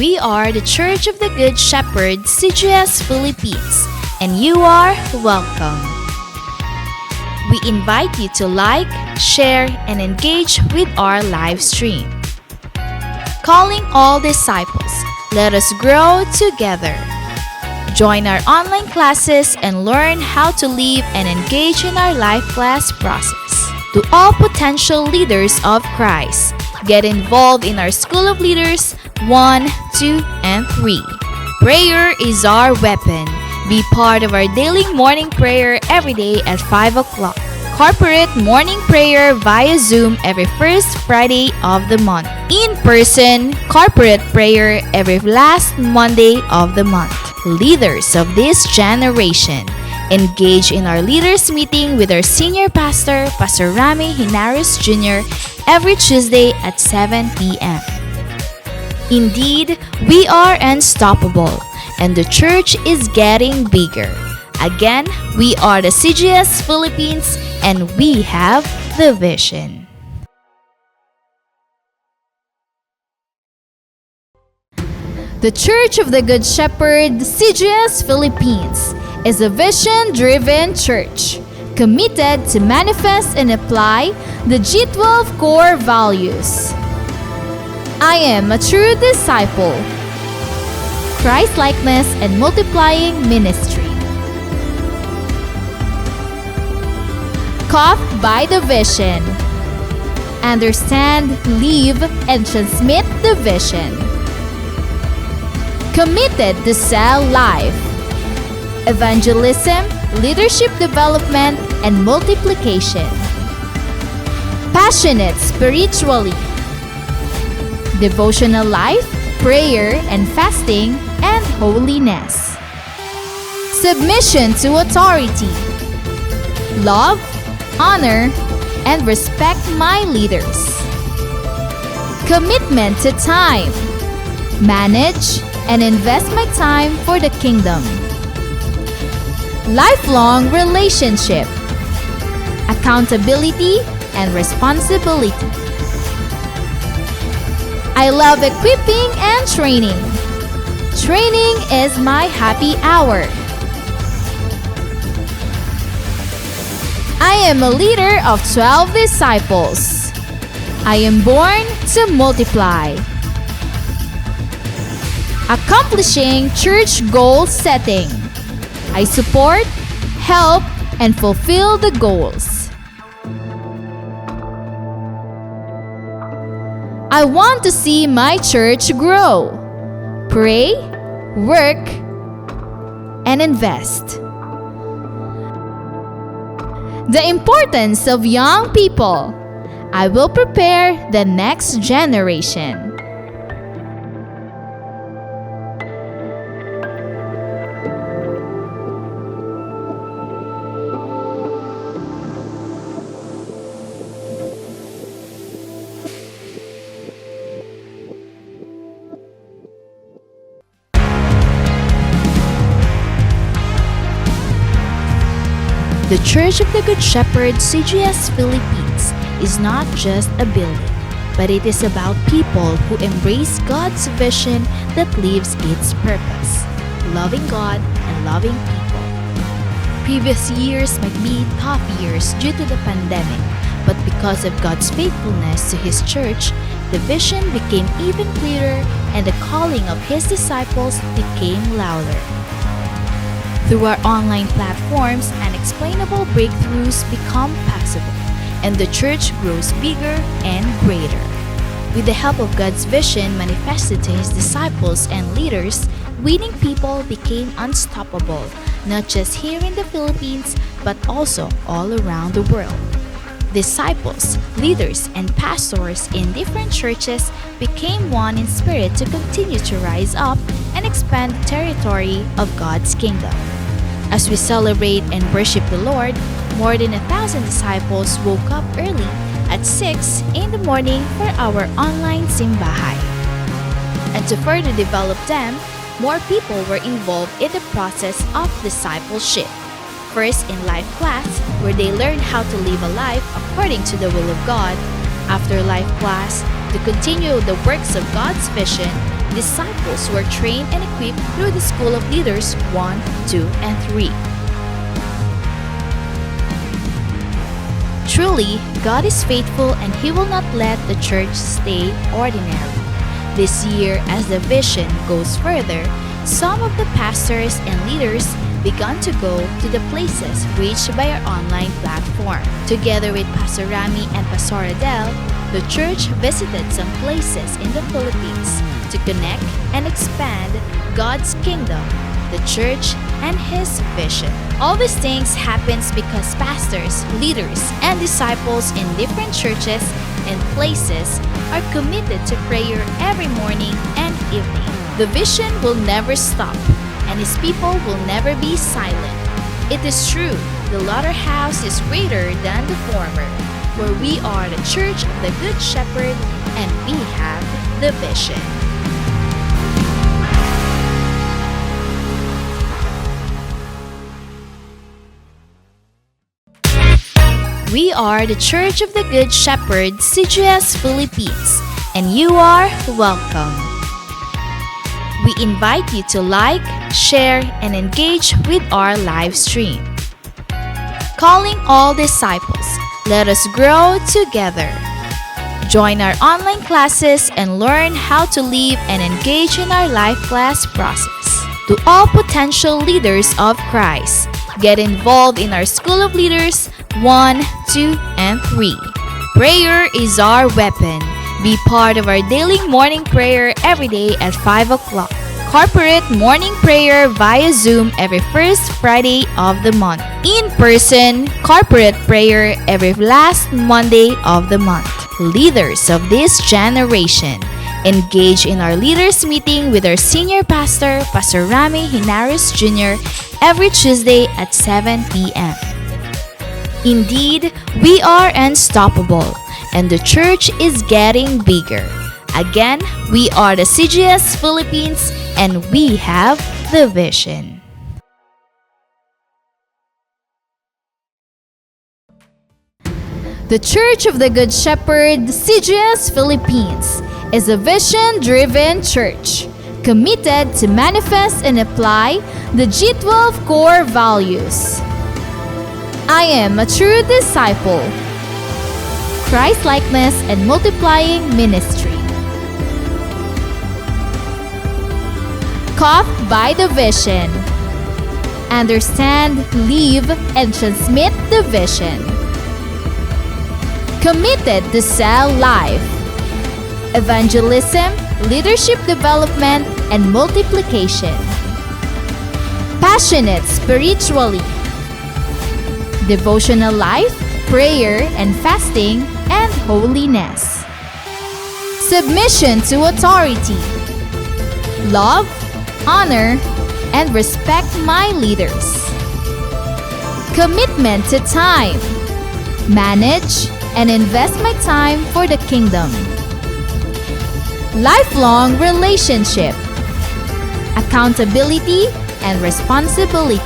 We are the Church of the Good Shepherd, CGS Philippines, and you are welcome. We invite you to like, share, and engage with our live stream. Calling all disciples, let us grow together. Join our online classes and learn how to live and engage in our life class process. To all potential leaders of Christ, get involved in our School of Leaders 1, 2, and 3. Prayer is our weapon. Be part of our daily morning prayer every day at 5 o'clock. Corporate morning prayer via Zoom every first Friday of the month. In-person corporate prayer every last Monday of the month. Leaders of this generation, engage in our leaders meeting with our senior pastor, Pastor Rami Hinares Jr., every Tuesday at 7 p.m. Indeed, we are unstoppable, and the church is getting bigger. Again, we are the CGS Philippines, and we have the vision. The Church of the Good Shepherd, CGS Philippines, is a vision-driven church committed to manifest and apply the G12 core values. I am a true disciple, Christ-likeness and multiplying ministry. Caught by the vision. Understand, live, and transmit the vision. Committed to sell life. Evangelism, leadership development, and multiplication. Passionate spiritually. Devotional life, prayer and fasting, and holiness. Submission to authority. Love, honor, and respect my leaders. Commitment to time. Manage and invest my time for the kingdom. Lifelong relationship. Accountability and responsibility. I love equipping and training. Training is my happy hour. I am a leader of 12 disciples. I am born to multiply. Accomplishing church goal setting. I support, help, and fulfill the goals. I want to see my church grow. Pray, work, and invest. The importance of young people. I will prepare the next generation. The Church of the Good Shepherd, CGS Philippines, is not just a building, but it is about people who embrace God's vision that lives its purpose, loving God and loving people. Previous years might be tough years due to the pandemic, but because of God's faithfulness to His church, the vision became even clearer and the calling of His disciples became louder. Through our online platforms, unexplainable breakthroughs become possible, and the church grows bigger and greater. With the help of God's vision manifested to His disciples and leaders, winning people became unstoppable, not just here in the Philippines, but also all around the world. Disciples, leaders, and pastors in different churches became one in spirit to continue to rise up and expand the territory of God's kingdom. As we celebrate and worship the Lord, more than 1,000 disciples woke up early at 6 in the morning for our online simbahay. And to further develop them, more people were involved in the process of discipleship. First in life class, where they learned how to live a life according to the will of God. After life class, To continue the works of God's vision, disciples were trained and equipped through the School of Leaders 1, 2, and 3. Truly, God is faithful and He will not let the church stay ordinary. This year, as the vision goes further, some of the pastors and leaders began to go to the places reached by our online platform. Together with Pastor Rami and Pastor Adele, the church visited some places in the Philippines to connect and expand God's kingdom, the church, and His vision. All these things happens because pastors, leaders, and disciples in different churches and places are committed to prayer every morning and evening. The vision will never stop, and His people will never be silent. It is true, the latter house is greater than the former, for we are the church of the Good Shepherd, and we have the vision. We are the Church of the Good Shepherd, CGS Philippines, and you are welcome. We invite you to like, share, and engage with our live stream. Calling all disciples, let us grow together. Join our online classes and learn how to live and engage in our life class process. To all potential leaders of Christ, get involved in our School of Leaders 1, 2, and 3. Prayer is our weapon. Be part of our daily morning prayer every day at 5 o'clock. Corporate morning prayer via Zoom every first Friday of the month. In-person corporate prayer every last Monday of the month. Leaders of this generation, engage in our leaders meeting with our senior pastor, Pastor Rami Hinares Jr., every Tuesday at 7 p.m. Indeed, we are unstoppable, and the church is getting bigger. Again, we are the CGS Philippines, and we have the vision. The Church of the Good Shepherd, CGS Philippines, is a vision-driven church committed to manifest and apply the G12 core values. I am a true disciple. Christ-likeness and multiplying ministry. Caught by the vision. Understand, live, and transmit the vision. Committed to sell life. Evangelism, leadership development, and multiplication. Passionate spiritually. Devotional life, prayer and fasting, and holiness. Submission to authority. Love, honor, and respect my leaders. Commitment to time. Manage and invest my time for the kingdom. Lifelong relationship. Accountability and responsibility.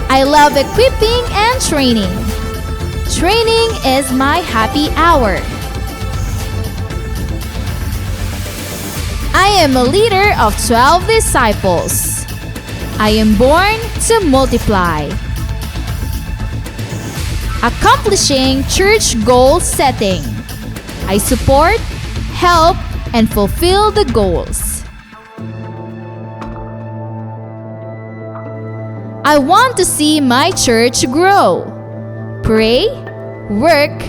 I love equipping and training. Training is my happy hour. I am a leader of 12 disciples. I am born to multiply. Accomplishing church goal setting. I support, help, and fulfill the goals. I want to see my church grow. Pray, work,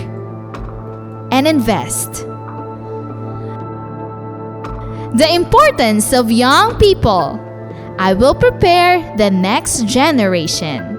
and invest. The importance of young people. I will prepare the next generation.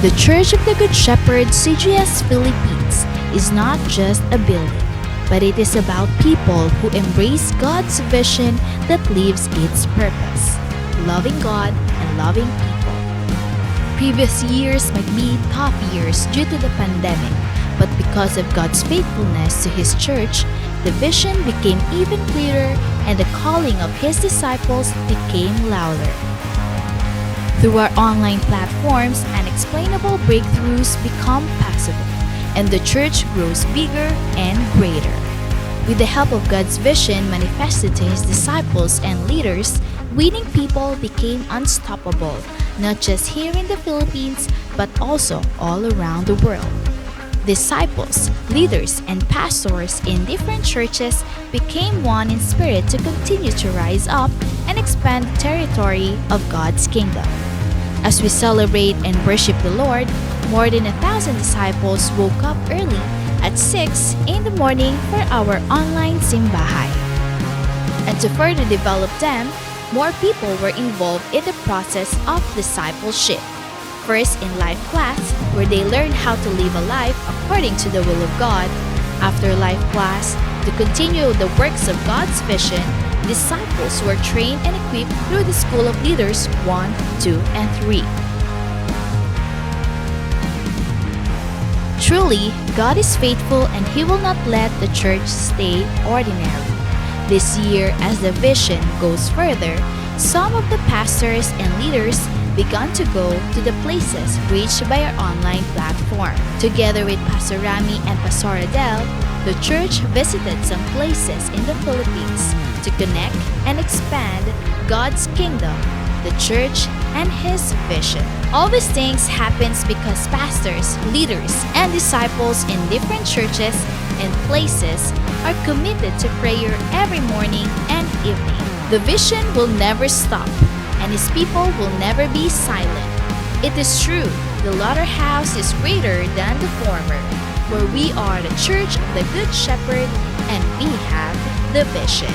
The Church of the Good Shepherd, CGS Philippines, is not just a building, but it is about people who embrace God's vision that lives its purpose, loving God and loving people. Previous years might be tough years due to the pandemic, but because of God's faithfulness to His church, the vision became even clearer and the calling of His disciples became louder. Through our online platforms, unexplainable breakthroughs become possible, and the church grows bigger and greater. With the help of God's vision manifested to His disciples and leaders, winning people became unstoppable, not just here in the Philippines, but also all around the world. Disciples, leaders, and pastors in different churches became one in spirit to continue to rise up and expand the territory of God's kingdom. As we celebrate and worship the Lord, more than 1,000 disciples woke up early at 6 in the morning for our online simbahay. And to further develop them, more people were involved in the process of discipleship. First in life class, where they learned how to live a life according to the will of God. After life class, to continue the works of God's vision, disciples were trained and equipped through the School of Leaders 1, 2, and 3. Truly, God is faithful and He will not let the church stay ordinary. This year, as the vision goes further, some of the pastors and leaders began to go to the places reached by our online platform. Together with Pastor Rami and Pastor Adele, the church visited some places in the Philippines to connect and expand God's kingdom, the church, and His vision. All these things happens because pastors, leaders, and disciples in different churches and places are committed to prayer every morning and evening. The vision will never stop, and His people will never be silent. It is true, the latter house is greater than the former, where we are the church of the Good Shepherd and we have the vision.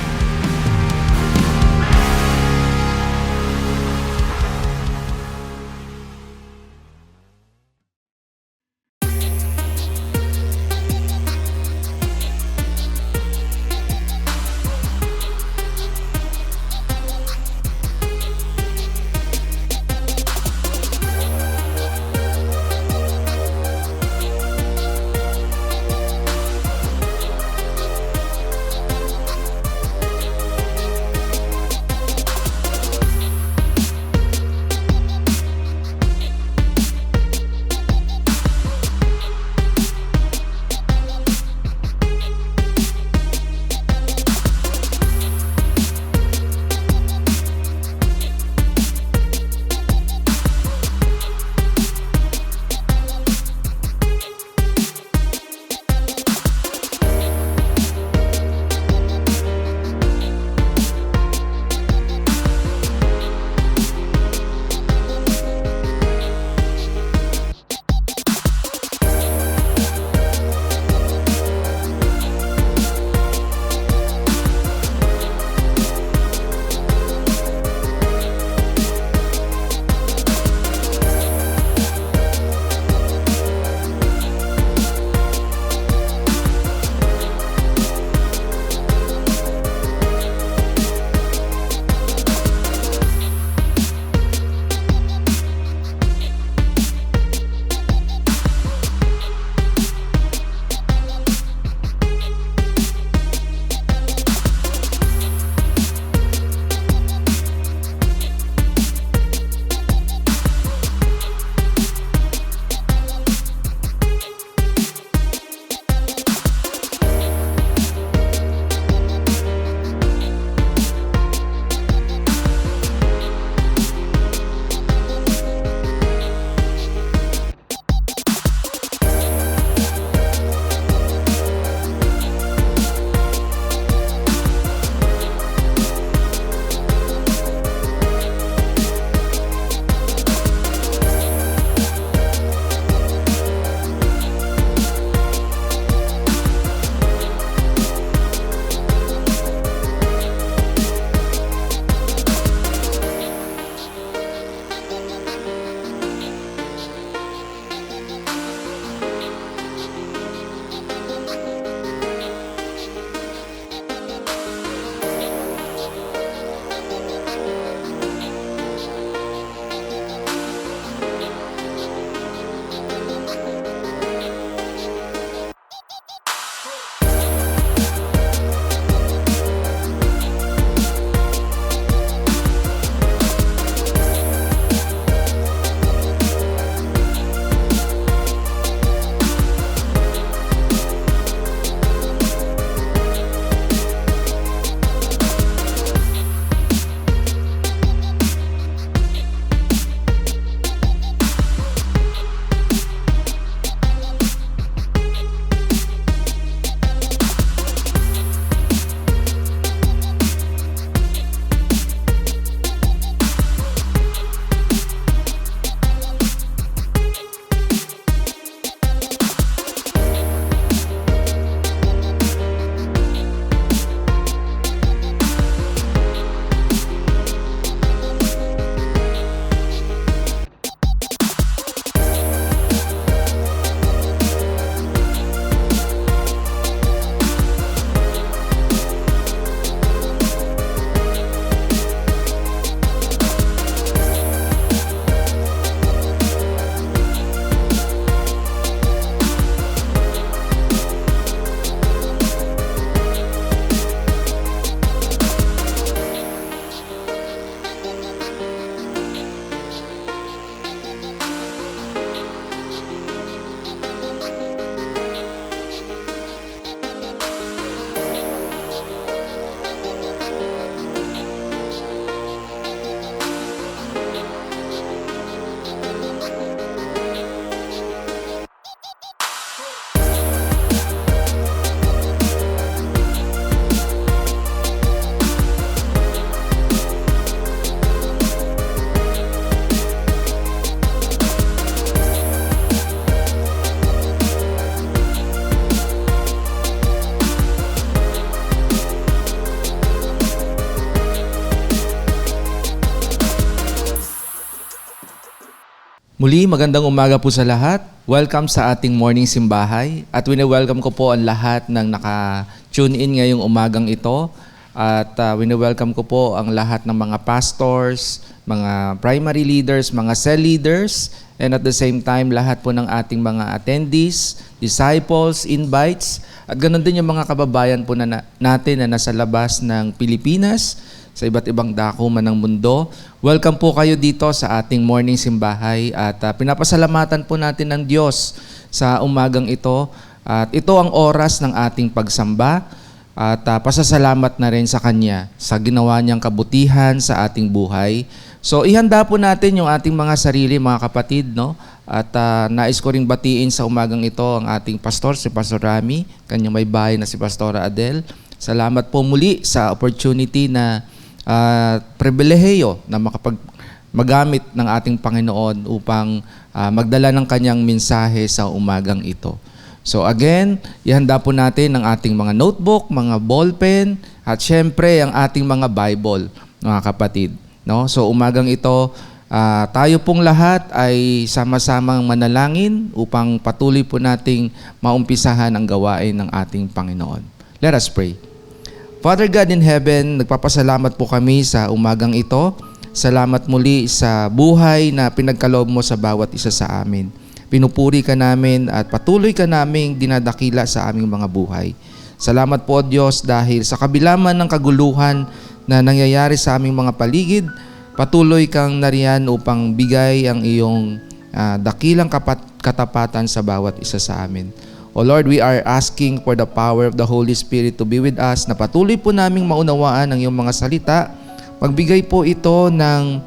Muli, magandang umaga po sa lahat. Welcome sa ating morning simbahay. At wini-welcome ko po ang lahat ng naka-tune in ngayong umagang ito. At wini-welcome ko po ang lahat ng mga pastors, mga primary leaders, mga cell leaders, and at the same time, lahat po ng ating mga attendees, disciples, invites, at ganoon din yung mga kababayan po natin na nasa labas ng Pilipinas, sa iba't ibang dako man ng mundo. Welcome po kayo dito sa ating morning simbahay at pinapasalamatan po natin ng Diyos sa umagang ito. At ito ang oras ng ating pagsamba at pasasalamat na rin sa Kanya sa ginawa niyang kabutihan sa ating buhay. So ihanda po natin yung ating mga sarili, mga kapatid, no? At nais ko ring batiin sa umagang ito ang ating pastor, si Pastor Rami, kanyang may bahay na si Pastora Adel. Salamat po muli sa opportunity na pribilehiyo na magamit ng ating Panginoon upang magdala ng kanyang mensahe sa umagang ito. So again, ihanda po natin ang ating mga notebook, mga ballpen, at syempre ang ating mga Bible, mga kapatid. No? So umagang ito, tayo pong lahat ay sama-samang manalangin upang patuloy po nating maumpisahan ang gawain ng ating Panginoon. Let us pray. Father God in heaven, nagpapasalamat po kami sa umagang ito. Salamat muli sa buhay na pinagkaloob mo sa bawat isa sa amin. Pinupuri ka namin at patuloy ka naming dinadakila sa aming mga buhay. Salamat po, Diyos, dahil sa kabila man ng kaguluhan na nangyayari sa aming mga paligid, patuloy kang nariyan upang bigay ang iyong dakilang katapatan sa bawat isa sa amin. O Lord, we are asking for the power of the Holy Spirit to be with us, na patuloy po naming maunawaan ang iyong mga salita. Magbigay po ito ng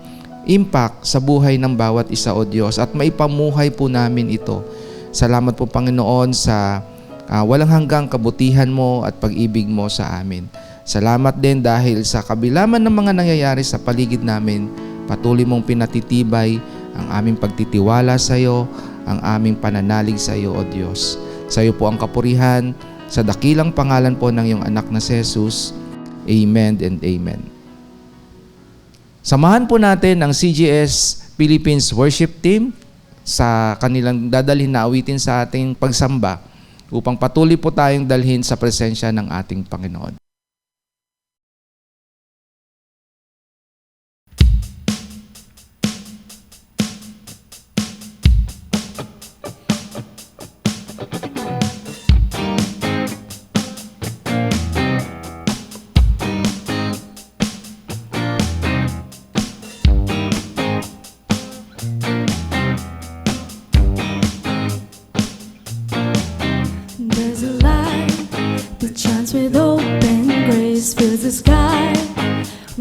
impact sa buhay ng bawat isa, O Diyos, at maipamuhay po namin ito. Salamat po, Panginoon, sa walang hanggang kabutihan mo at pag-ibig mo sa amin. Salamat din dahil sa kabila man ng mga nangyayari sa paligid namin, patuloy mong pinatitibay ang aming pagtitiwala sa iyo, ang aming pananalig sa iyo, O Diyos. Sa iyo po ang kapurihan, sa dakilang pangalan po ng iyong anak na si Jesus. Amen and amen. Samahan po natin ang CGS Philippines Worship Team sa kanilang dadalhin na awitin sa ating pagsamba upang patuloy po tayong dalhin sa presensya ng ating Panginoon. With open grace fills the sky.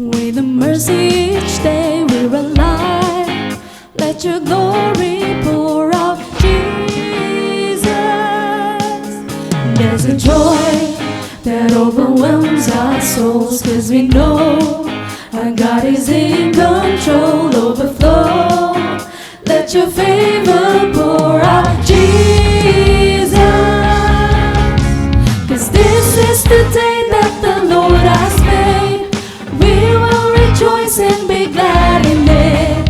With the mercy each day we're alive. Let your glory pour out, Jesus. There's a joy that overwhelms our souls, 'cause we know our God is in control. Overflow, let your favor pour out, Jesus. This is the day that the Lord has made. We will rejoice and be glad in it.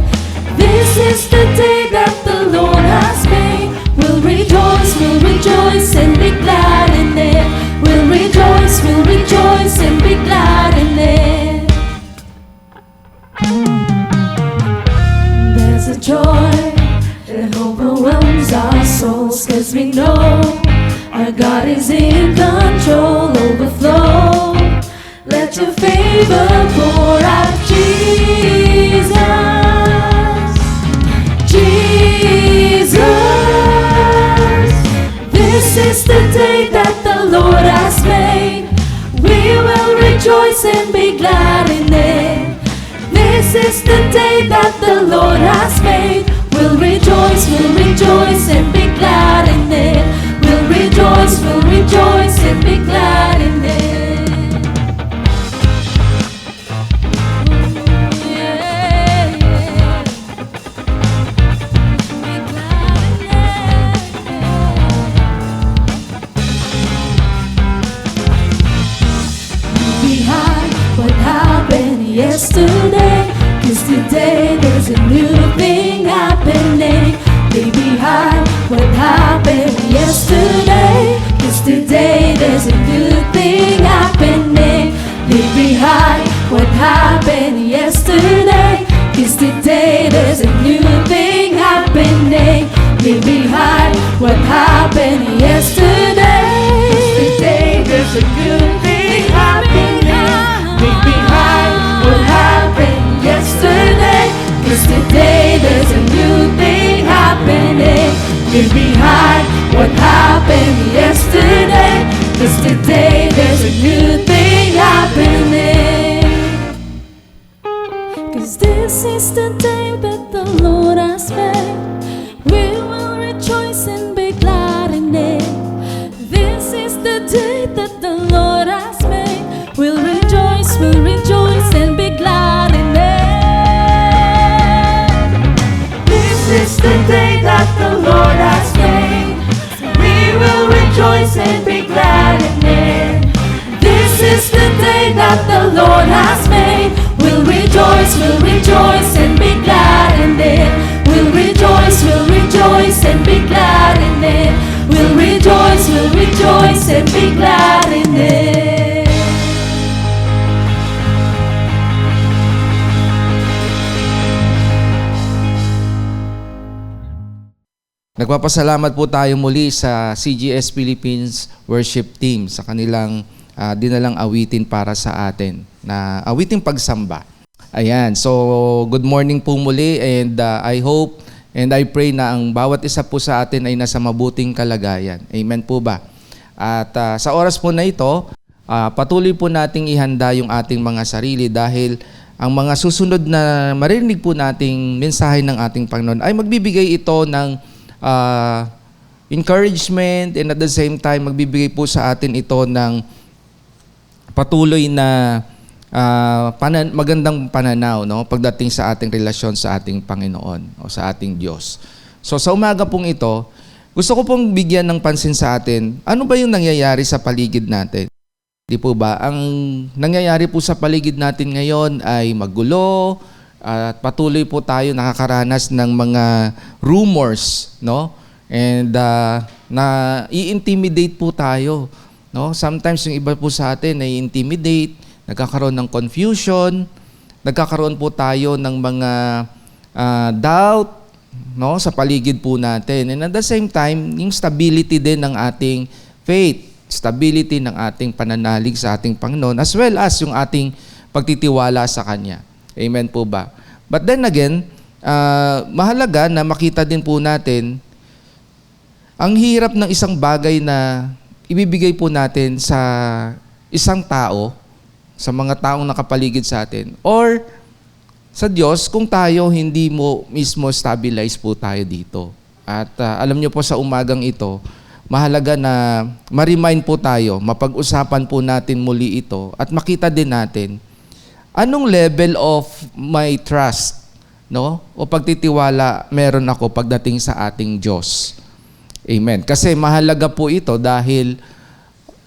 This is the day that the Lord has made. We'll rejoice and be glad in it. We'll rejoice and be glad in it. There's a joy that overwhelms our souls, 'cause we know our God is in control. Overflow, let your favor pour out, Jesus. Jesus, this is the day that the Lord has made. We will rejoice and be glad in it. This is the day that the Lord has made. We'll rejoice and be glad in it. We'll rejoice and be glad in it. Yeah, yeah. Be glad in it. Behind what happened yesterday, 'cause today there's a new thing happening. yesterday, 'cause today there's a good thing happening. Leave behind what happened yesterday, 'cause today there's a new thing happening. Leave behind what happened yesterday, 'cause today there's a good thing happening. Leave behind what happened yesterday, 'cause today there's a new thing happening. Leave behind what happened yesterday, 'cause today there's a new thing happening. 'Cause this is the day that the Lord has made. We will rejoice and be glad in it. This is the day that the Lord has made. We'll rejoice and be glad in it. This is the day that the Lord has made. We will rejoice and be glad in it. This is the day that the Lord has made. We'll rejoice and be glad in it. We'll rejoice and be glad in it. We'll rejoice and be glad in it. Nagpapasalamat po tayo muli sa CGS Philippines Worship Team sa kanilang dinalang awitin para sa atin na awiting pagsamba. Ayan, so good morning po muli and I hope and I pray na ang bawat isa po sa atin ay nasa mabuting kalagayan. Amen po ba? At sa oras po na ito, patuloy po nating ihanda yung ating mga sarili dahil ang mga susunod na marinig po nating mensahe ng ating Panginoon ay magbibigay ito ng encouragement and at the same time magbibigay po sa atin ito ng patuloy na magandang pananaw, no, pagdating sa ating relasyon sa ating Panginoon o sa ating Diyos. So sa umaga pong ito, gusto ko pong bigyan ng pansin sa atin, ano ba yung nangyayari sa paligid natin? Di po ba? Ang nangyayari po sa paligid natin ngayon ay magulo at patuloy po tayo nakakaranas ng mga rumors, no? And na i-intimidate po tayo, no? Sometimes yung iba po sa atin ay intimidate, nagkakaroon ng confusion, nagkakaroon po tayo ng mga doubt, no, sa paligid po natin. And at the same time, yung stability din ng ating faith, stability ng ating pananalig sa ating Panginoon, as well as yung ating pagtitiwala sa Kanya. Amen po ba? But then again, mahalaga na makita din po natin ang hirap ng isang bagay na ibibigay po natin sa isang tao, sa mga taong nakapaligid sa atin, or sa Diyos kung tayo hindi mo mismo stabilize po tayo dito. At alam niyo po sa umagang ito, mahalaga na ma-remind po tayo, mapag-usapan po natin muli ito at makita din natin anong level of my trust, no, o pagtitiwala meron ako pagdating sa ating Diyos. Amen. Kasi mahalaga po ito dahil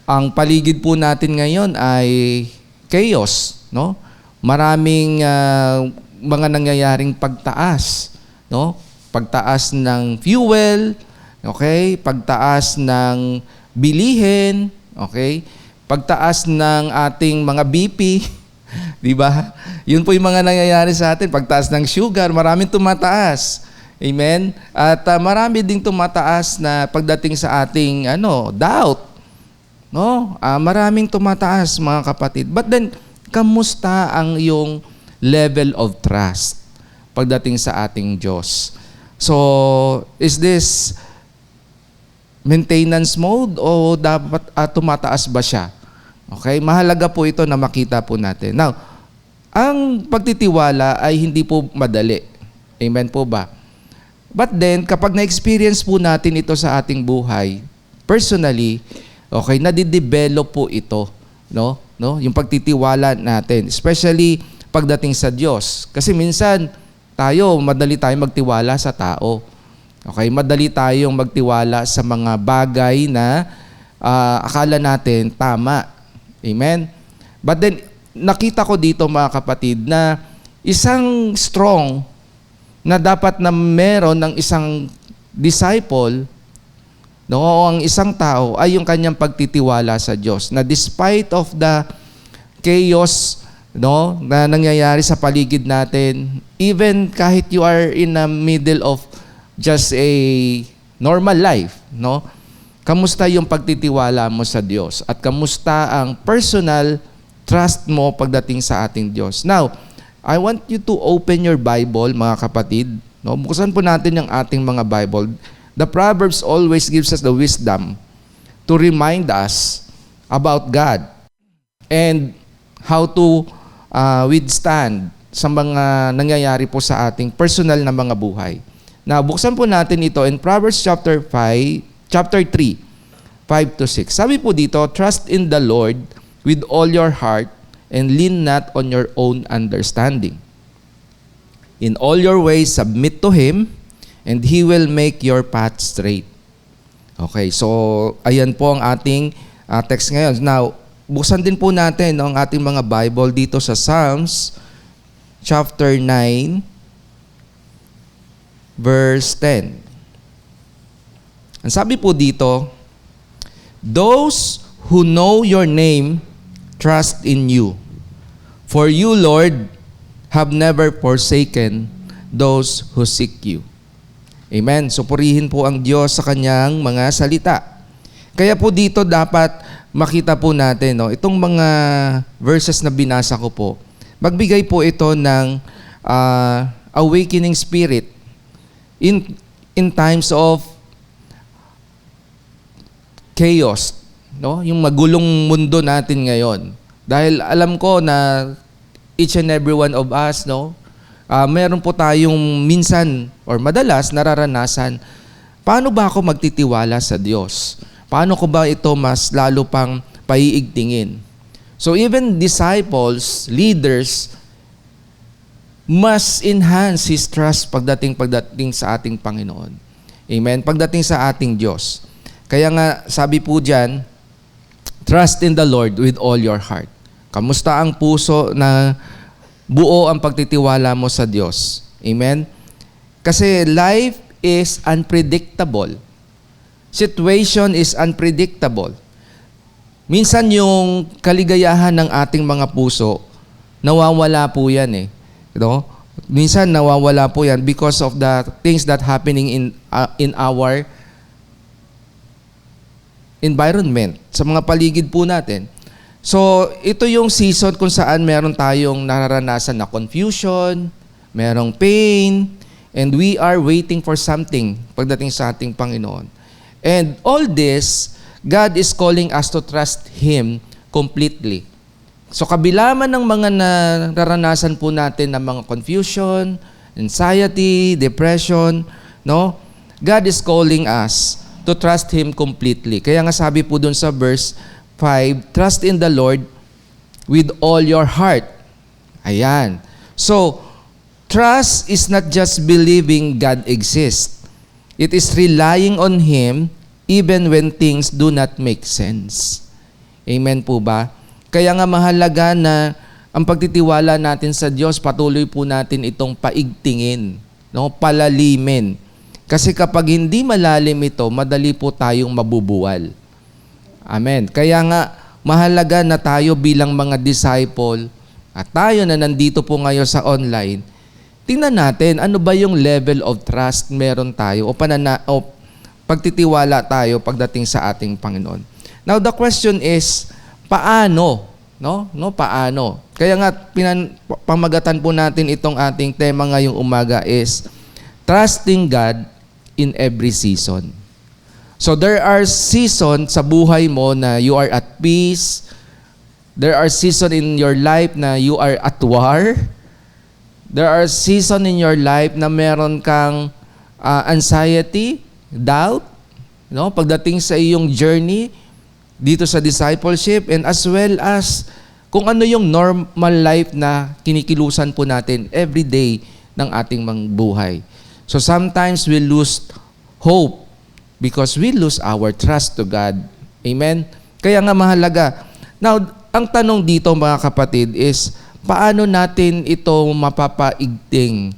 ang paligid po natin ngayon ay chaos, no? Maraming mga nangyayaring pagtaas, no? Pagtaas ng fuel, okay? Pagtaas ng bilihin, okay? Pagtaas ng ating mga BP, di ba? Yun po yung mga nangyayari sa atin. Pagtaas ng sugar, maraming tumataas. Amen? At marami ding tumataas na pagdating sa ating doubt. No? Maraming tumataas, mga kapatid. But then, kamusta ang iyong level of trust pagdating sa ating Diyos? So, is this maintenance mode o dapat tumataas ba siya? Okay? Mahalaga po ito na makita po natin. Now, ang pagtitiwala ay hindi po madali. Amen po ba? But then, kapag na-experience po natin ito sa ating buhay, personally, okay, nadidevelop po ito, no? Yung pagtitiwala natin, especially pagdating sa Diyos. Kasi minsan, madali tayong magtiwala sa tao. Okay, madali tayong magtiwala sa mga bagay na akala natin tama. Amen? But then, nakita ko dito mga kapatid na isang strong na dapat na meron ng isang disciple No, ang isang tao ay yung kanyang pagtitiwala sa Diyos. Na despite of the chaos, no, na nangyayari sa paligid natin, even kahit you are in the middle of just a normal life, no? Kamusta yung pagtitiwala mo sa Diyos? At kamusta ang personal trust mo pagdating sa ating Diyos? Now, I want you to open your Bible, mga kapatid. No? Buksan po natin yung ating mga Bible. The Proverbs always gives us the wisdom to remind us about God and how to withstand sa mga nangyayari po sa ating personal na mga buhay. Now, buksan po natin ito in Proverbs chapter 3, 5-6. Sabi po dito, trust in the Lord with all your heart and lean not on your own understanding. In all your ways, submit to Him, and He will make your path straight. Okay, so ayan po ang ating text ngayon. Now, buksan din po natin ang ating mga Bible dito sa Psalms chapter 9, verse 10. Ang sabi po dito, those who know your name trust in you. For you, Lord, have never forsaken those who seek you. Amen. So purihin po ang Diyos sa kanyang mga salita. Kaya po dito dapat makita po natin, no, itong mga verses na binasa ko po, magbigay po ito ng awakening spirit in times of chaos, no? Yung magulong mundo natin ngayon. Dahil alam ko na each and every one of us, no, meron po tayong minsan or madalas nararanasan, paano ba ako magtitiwala sa Diyos? Paano ko ba ito mas lalo pang paiigtingin? So even disciples, leaders, must enhance his trust pagdating sa ating Panginoon. Amen? Pagdating sa ating Diyos. Kaya nga sabi po dyan, trust in the Lord with all your heart. Kamusta ang puso na buo ang pagtitiwala mo sa Diyos? Amen? Kasi life is unpredictable. Situation is unpredictable. Minsan yung kaligayahan ng ating mga puso, nawawala po yan eh. No? Minsan nawawala po yan because of the things that happening in our environment, sa mga paligid po natin. So, ito yung season kung saan meron tayong nararanasan na confusion, merong pain, and we are waiting for something pagdating sa ating Panginoon. And all this, God is calling us to trust Him completely. So, kabila man ng mga nararanasan po natin ng mga confusion, anxiety, depression, no? God is calling us to trust Him completely. Kaya nga sabi po dun sa verse 5, trust in the Lord with all your heart. Ayan. So, trust is not just believing God exists. It is relying on Him even when things do not make sense. Amen po ba? Kaya nga mahalaga na ang pagtitiwala natin sa Diyos, patuloy po natin itong paigtingin, no? Palalimin. Kasi kapag hindi malalim ito, madali po tayong mabubuwal. Amen. Kaya nga, mahalaga na tayo bilang mga disciple at tayo na nandito po ngayon sa online, tingnan natin ano ba yung level of trust meron tayo o pagtitiwala tayo pagdating sa ating Panginoon. Now, the question is, paano? No? Paano? Kaya nga, pamagatan po natin itong ating tema ngayong umaga is, trusting God in every season. So there are seasons sa buhay mo na you are at peace. There are seasons in your life na you are at war. There are seasons in your life na meron kang anxiety, doubt, no? Pagdating sa iyong journey dito sa discipleship, and as well as kung ano yung normal life na kinikilusan po natin every day ng ating mga buhay. So sometimes we lose hope because we lose our trust to God. Amen? Kaya nga mahalaga. Now, ang tanong dito mga kapatid is, paano natin ito mapapaigting?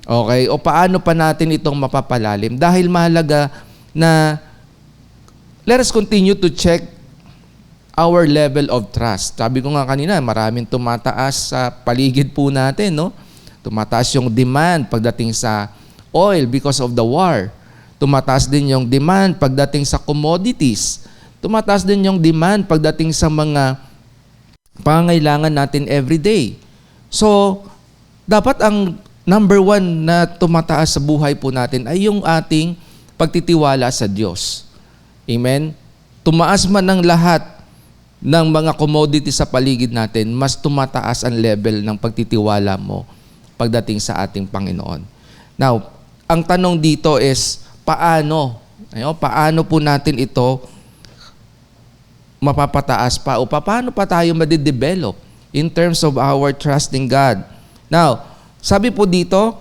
Okay? O paano pa natin itong mapapalalim? Dahil mahalaga na let us continue to check our level of trust. Sabi ko nga kanina, maraming tumataas sa paligid po natin, no? Tumataas yung demand pagdating sa oil because of the war. Tumataas din yung demand pagdating sa commodities. Tumataas din yung demand pagdating sa mga pangangailangan natin everyday. So, dapat ang number one na tumataas sa buhay po natin ay yung ating pagtitiwala sa Diyos. Amen? Tumaas man ang lahat ng mga commodities sa paligid natin, mas tumataas ang level ng pagtitiwala mo pagdating sa ating Panginoon. Now, ang tanong dito is, paano? Paano po natin ito mapapataas pa o paano pa tayo madidevelop in terms of our trust in God? Now, sabi po dito,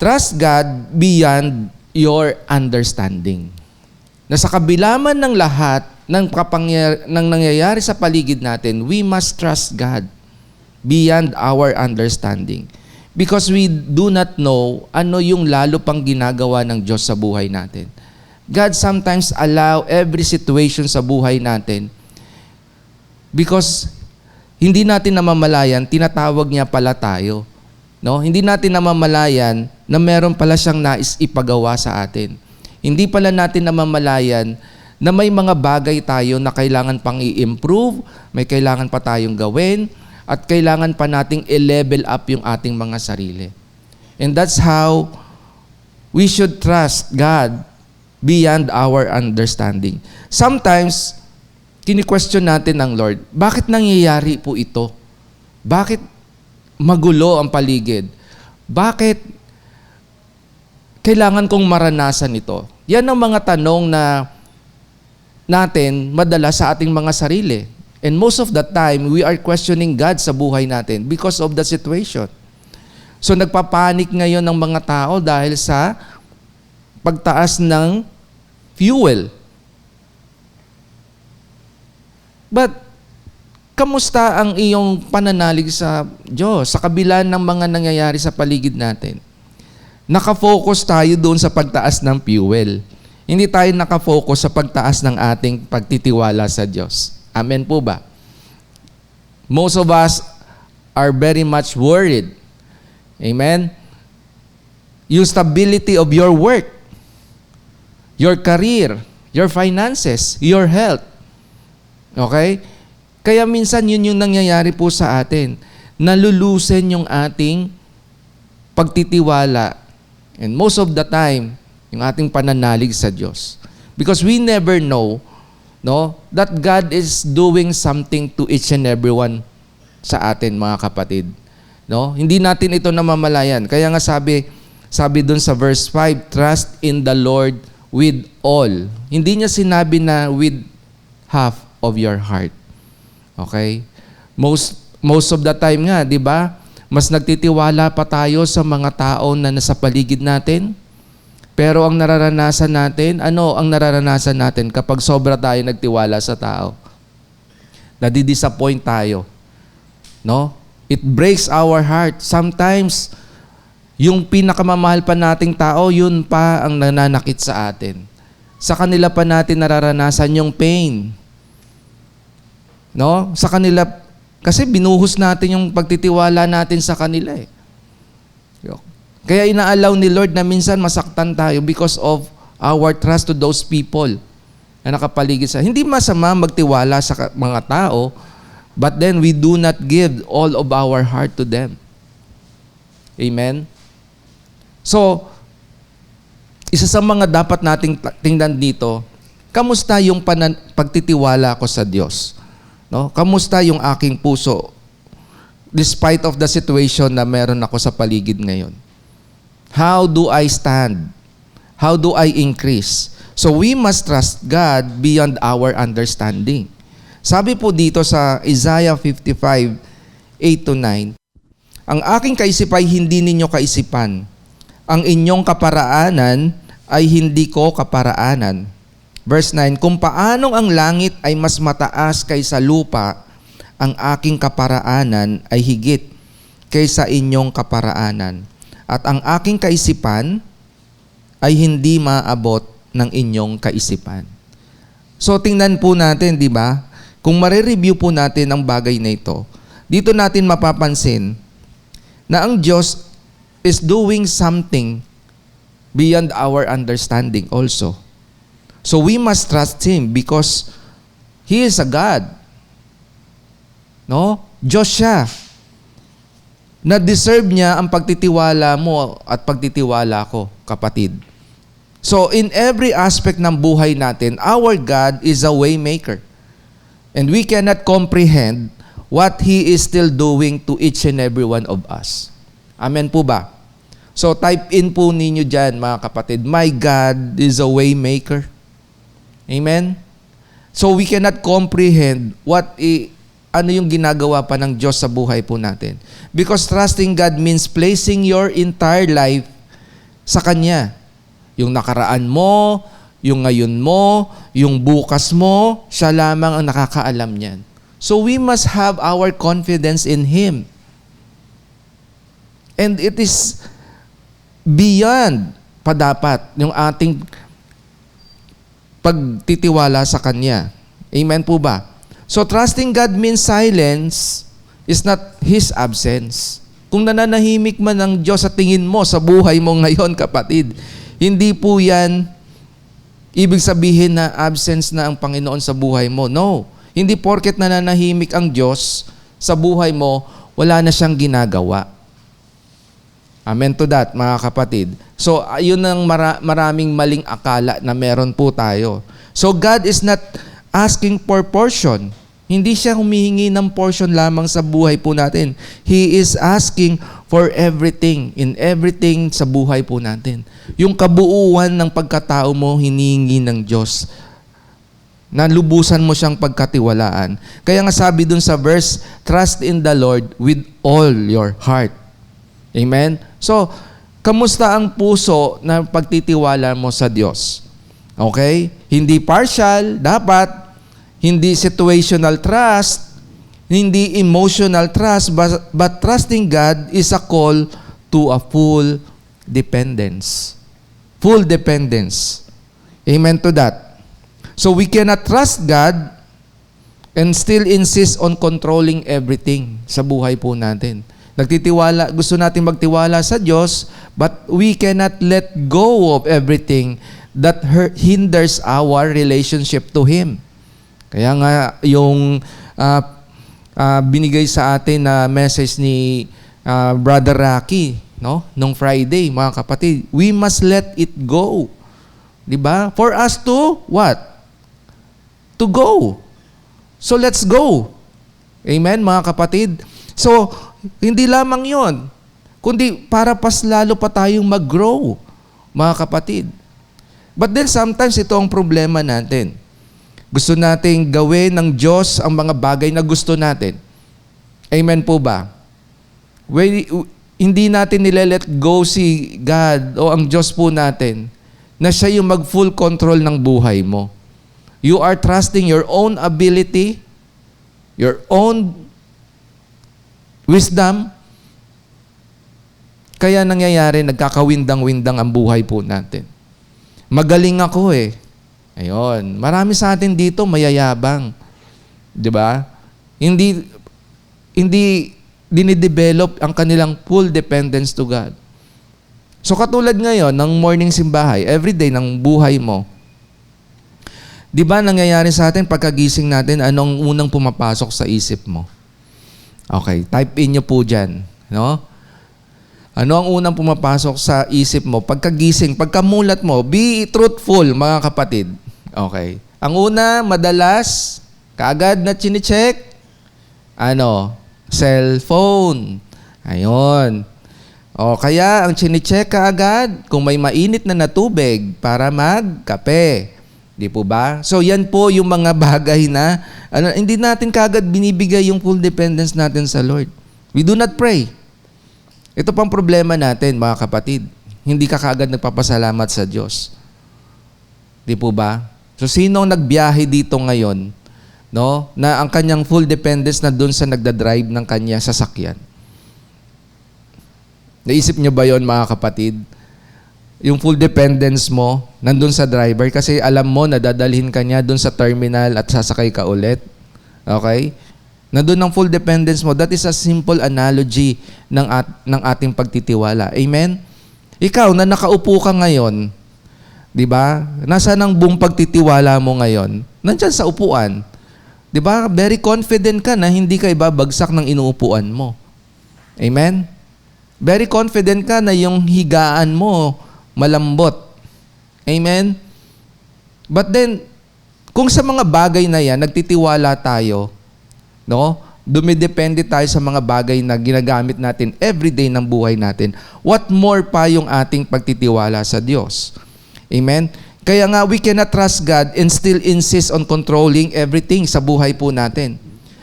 trust God beyond your understanding. Na sa kabila man ng lahat ng nangyayari sa paligid natin, we must trust God beyond our understanding. Because we do not know ano yung lalo pang ginagawa ng Diyos sa buhay natin. God sometimes allow every situation sa buhay natin because hindi natin namamalayan, tinatawag niya pala tayo. No? Hindi natin namamalayan na meron pala siyang nais ipagawa sa atin. Hindi pala natin namamalayan na may mga bagay tayo na kailangan pang i-improve, may kailangan pa tayong gawin, at kailangan pa nating i-level up yung ating mga sarili. And that's how we should trust God beyond our understanding. Sometimes, kini-question natin ng Lord, bakit nangyayari po ito? Bakit magulo ang paligid? Bakit kailangan kong maranasan ito? Yan ang mga tanong na natin madala sa ating mga sarili. And most of the time, we are questioning God sa buhay natin because of the situation. So nagpapanik ngayon ng mga tao dahil sa pagtaas ng fuel. But, kamusta ang iyong pananalig sa Diyos sa kabila ng mga nangyayari sa paligid natin? Nakafocus tayo doon sa pagtaas ng fuel. Hindi tayo nakafocus sa pagtaas ng ating pagtitiwala sa Diyos. Amen po ba? Most of us are very much worried. Amen? Yung stability of your work, your career, your finances, your health. Okay? Kaya minsan yun yung nangyayari po sa atin. Nalulusen yung ating pagtitiwala. And most of the time, yung ating pananalig sa Diyos. Because we never know, no, that God is doing something to each and every one sa atin, mga kapatid. No? Hindi natin ito namamalayan. Kaya nga sabi dun sa verse 5, trust in the Lord with all. Hindi niya sinabi na with half of your heart. Okay? Most of the time nga, di ba? Mas nagtitiwala pa tayo sa mga tao na nasa paligid natin. Pero ang nararanasan natin, ano ang nararanasan natin kapag sobra tayo nagtiwala sa tao? Nadi-disappoint tayo. No? It breaks our heart. Sometimes, yung pinakamamahal pa nating tao, yun pa ang nananakit sa atin. Sa kanila pa natin nararanasan yung pain. No? Sa kanila, kasi binuhos natin yung pagtitiwala natin sa kanila eh. Kaya inaalaw ni Lord na minsan masaktan tayo because of our trust to those people na nakapaligid sa. Hindi masama magtiwala sa mga tao, but then we do not give all of our heart to them. Amen? So, isa sa mga dapat nating tingnan dito, kamusta yung pagtitiwala ko sa Diyos? No? Kamusta yung aking puso despite of the situation na meron ako sa paligid ngayon? How do I stand? How do I increase? So we must trust God beyond our understanding. Sabi po dito sa Isaiah 55, 8-9, ang aking kaisip ay hindi ninyo kaisipan. Ang inyong kaparaanan ay hindi ko kaparaanan. Verse 9, kung paanong ang langit ay mas mataas kaysa lupa, ang aking kaparaanan ay higit kaysa inyong kaparaanan. At ang aking kaisipan ay hindi maabot ng inyong kaisipan. So tingnan po natin, di ba? Kung marireview po natin ang bagay na ito, dito natin mapapansin na ang Diyos is doing something beyond our understanding also. So we must trust Him because He is a God. No? Diyos siya. Na-deserve niya ang pagtitiwala mo at pagtitiwala ko, kapatid. So in every aspect ng buhay natin, our God is a way maker. And we cannot comprehend what He is still doing to each and every one of us. Amen po ba? So type in po ninyo dyan, mga kapatid, my God is a way maker. Amen? So we cannot comprehend ano yung ginagawa pa ng Diyos sa buhay po natin. Because trusting God means placing your entire life sa Kanya. Yung nakaraan mo, yung ngayon mo, yung bukas mo, siya lamang ang nakakaalam niyan. So we must have our confidence in Him. And it is beyond pa dapat yung ating pagtitiwala sa Kanya. Amen po ba? So trusting God means silence is not His absence. Kung nananahimik man ang Diyos sa tingin mo sa buhay mo ngayon, kapatid, hindi po yan ibig sabihin na absence na ang Panginoon sa buhay mo. No. Hindi porket nananahimik ang Diyos sa buhay mo, wala na siyang ginagawa. Amen to that, mga kapatid. So, ayun ang maraming maling akala na meron po tayo. So, God is not asking for portion. Hindi siya humihingi ng portion lamang sa buhay po natin. He is asking for everything, in everything sa buhay po natin. Yung kabuuan ng pagkatao mo, hinihingi ng Diyos. Nalubusan mo siyang pagkatiwalaan. Kaya nga sabi dun sa verse, trust in the Lord with all your heart. Amen? So, kamusta ang puso na pagtitiwala mo sa Diyos? Okay? Hindi partial, dapat. Hindi situational trust, hindi emotional trust, but trusting God is a call to a full dependence. Full dependence. Amen to that. So we cannot trust God and still insist on controlling everything sa buhay po natin. Gusto natin magtiwala sa Diyos, but we cannot let go of everything that hinders our relationship to Him. Kaya nga yung binigay sa atin na message ni Brother Rocky, no? Nung Friday, mga kapatid, we must let it go. 'Di ba? For us to what? To go. So let's go. Amen, mga kapatid. So hindi lamang 'yon, kundi para pas lalo pa tayong mag-grow, mga kapatid. But then sometimes ito ang problema natin. Gusto nating gawin ng Diyos ang mga bagay na gusto natin. Amen po ba? Hindi natin nilelet go si God o ang Diyos po natin na siya yung mag-full control ng buhay mo. You are trusting your own ability, your own wisdom. Kaya nangyayari, nagkakawindang-windang ang buhay po natin. Magaling ako eh. Ayun. Marami sa atin dito mayayabang. 'Di ba? Hindi dinidevelop ang kanilang full dependence to God. So katulad ngayon ng morning simbahay, everyday ng buhay mo. 'Di ba nangyayari sa atin pagkagising natin, anong unang pumapasok sa isip mo? Okay, type in niyo po diyan, no? Ano ang unang pumapasok sa isip mo? Pagkagising, pagkamulat mo, be truthful, mga kapatid. Okay. Ang una, madalas, kaagad na chine-check, cellphone. Ayun. O kaya, ang chine-check kaagad, kung may mainit na tubig para magkape. Di po ba? So, yan po yung mga bagay na, hindi natin kaagad binibigay yung full dependence natin sa Lord. We do not pray. Ito pang problema natin, mga kapatid. Hindi ka kaagad nagpapasalamat sa Diyos. Di po ba? So, sinong nagbiyahe dito ngayon, no, na ang kanyang full dependence na doon sa nagdadrive ng kanya sasakyan? Naisip niyo ba yon, mga kapatid? yung full dependence mo nandun sa driver kasi alam mo na dadalhin ka niya dun sa terminal at sasakay ka ulit. Okay? Nandun ang full dependence mo. That is a simple analogy ng ating pagtitiwala. Amen? Ikaw na nakaupo ka ngayon, di ba? Nasaan ang buong pagtitiwala mo ngayon? Nandiyan sa upuan. Di ba? Very confident ka na hindi ka ibabagsak ng inuupuan mo. Amen? Very confident ka na yung higaan mo malambot. Amen? But then, kung sa mga bagay na yan, nagtitiwala tayo, no? Dumidepende tayo sa mga bagay na ginagamit natin everyday ng buhay natin. What more pa yung ating pagtitiwala sa Diyos? Amen? Kaya nga, we cannot trust God and still insist on controlling everything sa buhay po natin.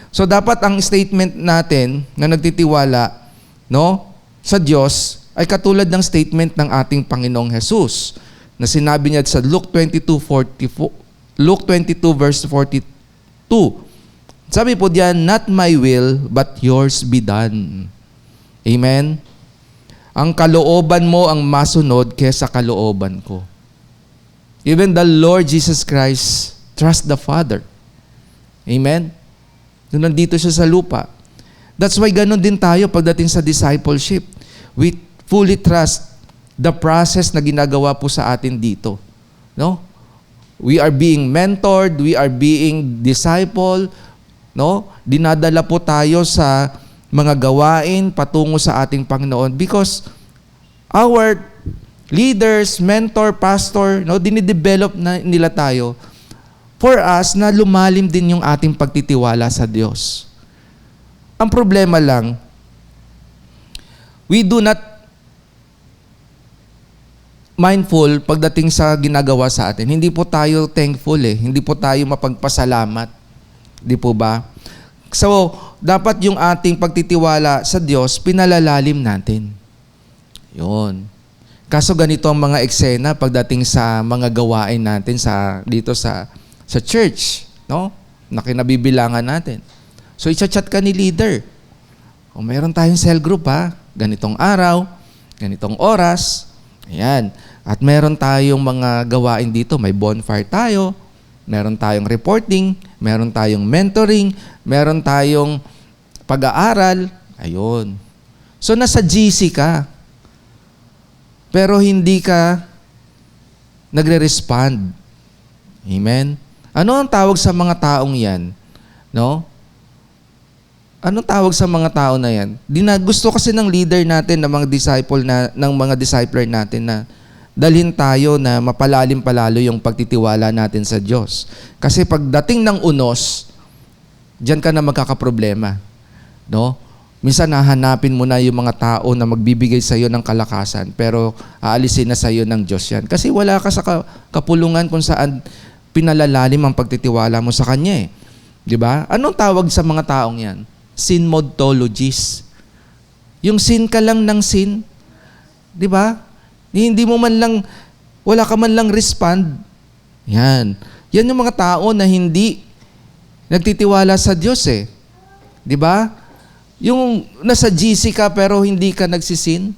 So, dapat ang statement natin na nagtitiwala, no, sa Diyos ay katulad ng statement ng ating Panginoong Jesus na sinabi niya sa Luke 22 verse 42. Sabi po diyan, not my will, but yours be done. Amen? Ang kalooban mo ang masunod kesa kalooban ko. Even the Lord Jesus Christ trust the Father. Amen? Nung nandito siya sa lupa. That's why ganun din tayo pagdating sa discipleship. We fully trust the process na ginagawa po sa atin dito. No? We are being mentored, we are being discipled, no? Dinadala po tayo sa mga gawain patungo sa ating Panginoon because our leaders, mentor, pastor, no, dinidevelop na nila tayo for us na lumalim din yung ating pagtitiwala sa Diyos. Ang problema lang, we do not mindful pagdating sa ginagawa sa atin. Hindi po tayo thankful Hindi po tayo mapagpasalamat. Di po ba? So, dapat yung ating pagtitiwala sa Diyos, pinalalalim natin. Yun. Kaso ganito ang mga eksena pagdating sa mga gawain natin dito sa church, no? Na kinabibilangan natin. So, i-chat ka ni leader. O mayroon tayong cell group ganitong araw, ganitong oras. Ayan. At meron tayong mga gawain dito. May bonfire tayo. Meron tayong reporting. Meron tayong mentoring. Meron tayong pag-aaral. Ayun. So, nasa GC ka. Pero hindi ka nagre-respond. Amen? Ano ang tawag sa mga taong yan? No? Anong tawag sa mga tao na yan? Gusto kasi ng leader natin, ng mga discipler natin na dalhin tayo na mapalalim palalo yung pagtitiwala natin sa Diyos. Kasi pagdating ng unos, diyan ka na magkakaproblema. No? Minsan nahanapin mo na yung mga tao na magbibigay sa iyo ng kalakasan, pero aalisin na sa iyo ng Diyos yan. Kasi wala ka sa kapulungan kung saan pinalalalim ang pagtitiwala mo sa Kanya. Di ba? Anong tawag sa mga taong yan? Sinmodologies. Yung sin ka lang ng sin. Di ba? Hindi mo man lang, wala ka man lang respond. Yan. Yan yung mga tao na hindi nagtitiwala sa Diyos Di ba? Yung nasa GC ka pero hindi ka nagsisin.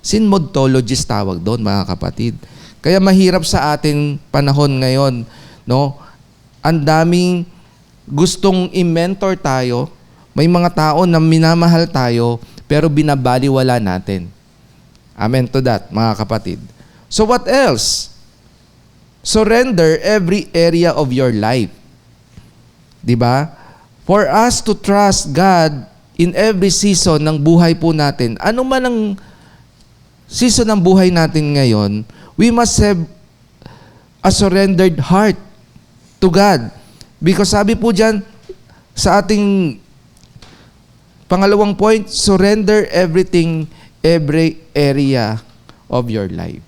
Sinmodologies tawag doon, mga kapatid. Kaya mahirap sa ating panahon ngayon, no? Ang daming gustong i-mentor tayo. May mga tao na minamahal tayo, pero binabaliwala natin. Amen to that, mga kapatid. So what else? Surrender every area of your life. Diba? For us to trust God in every season ng buhay po natin, ano man ang season ng buhay natin ngayon, we must have a surrendered heart to God. Because sabi po dyan, sa ating pangalawang point, surrender everything, every area of your life.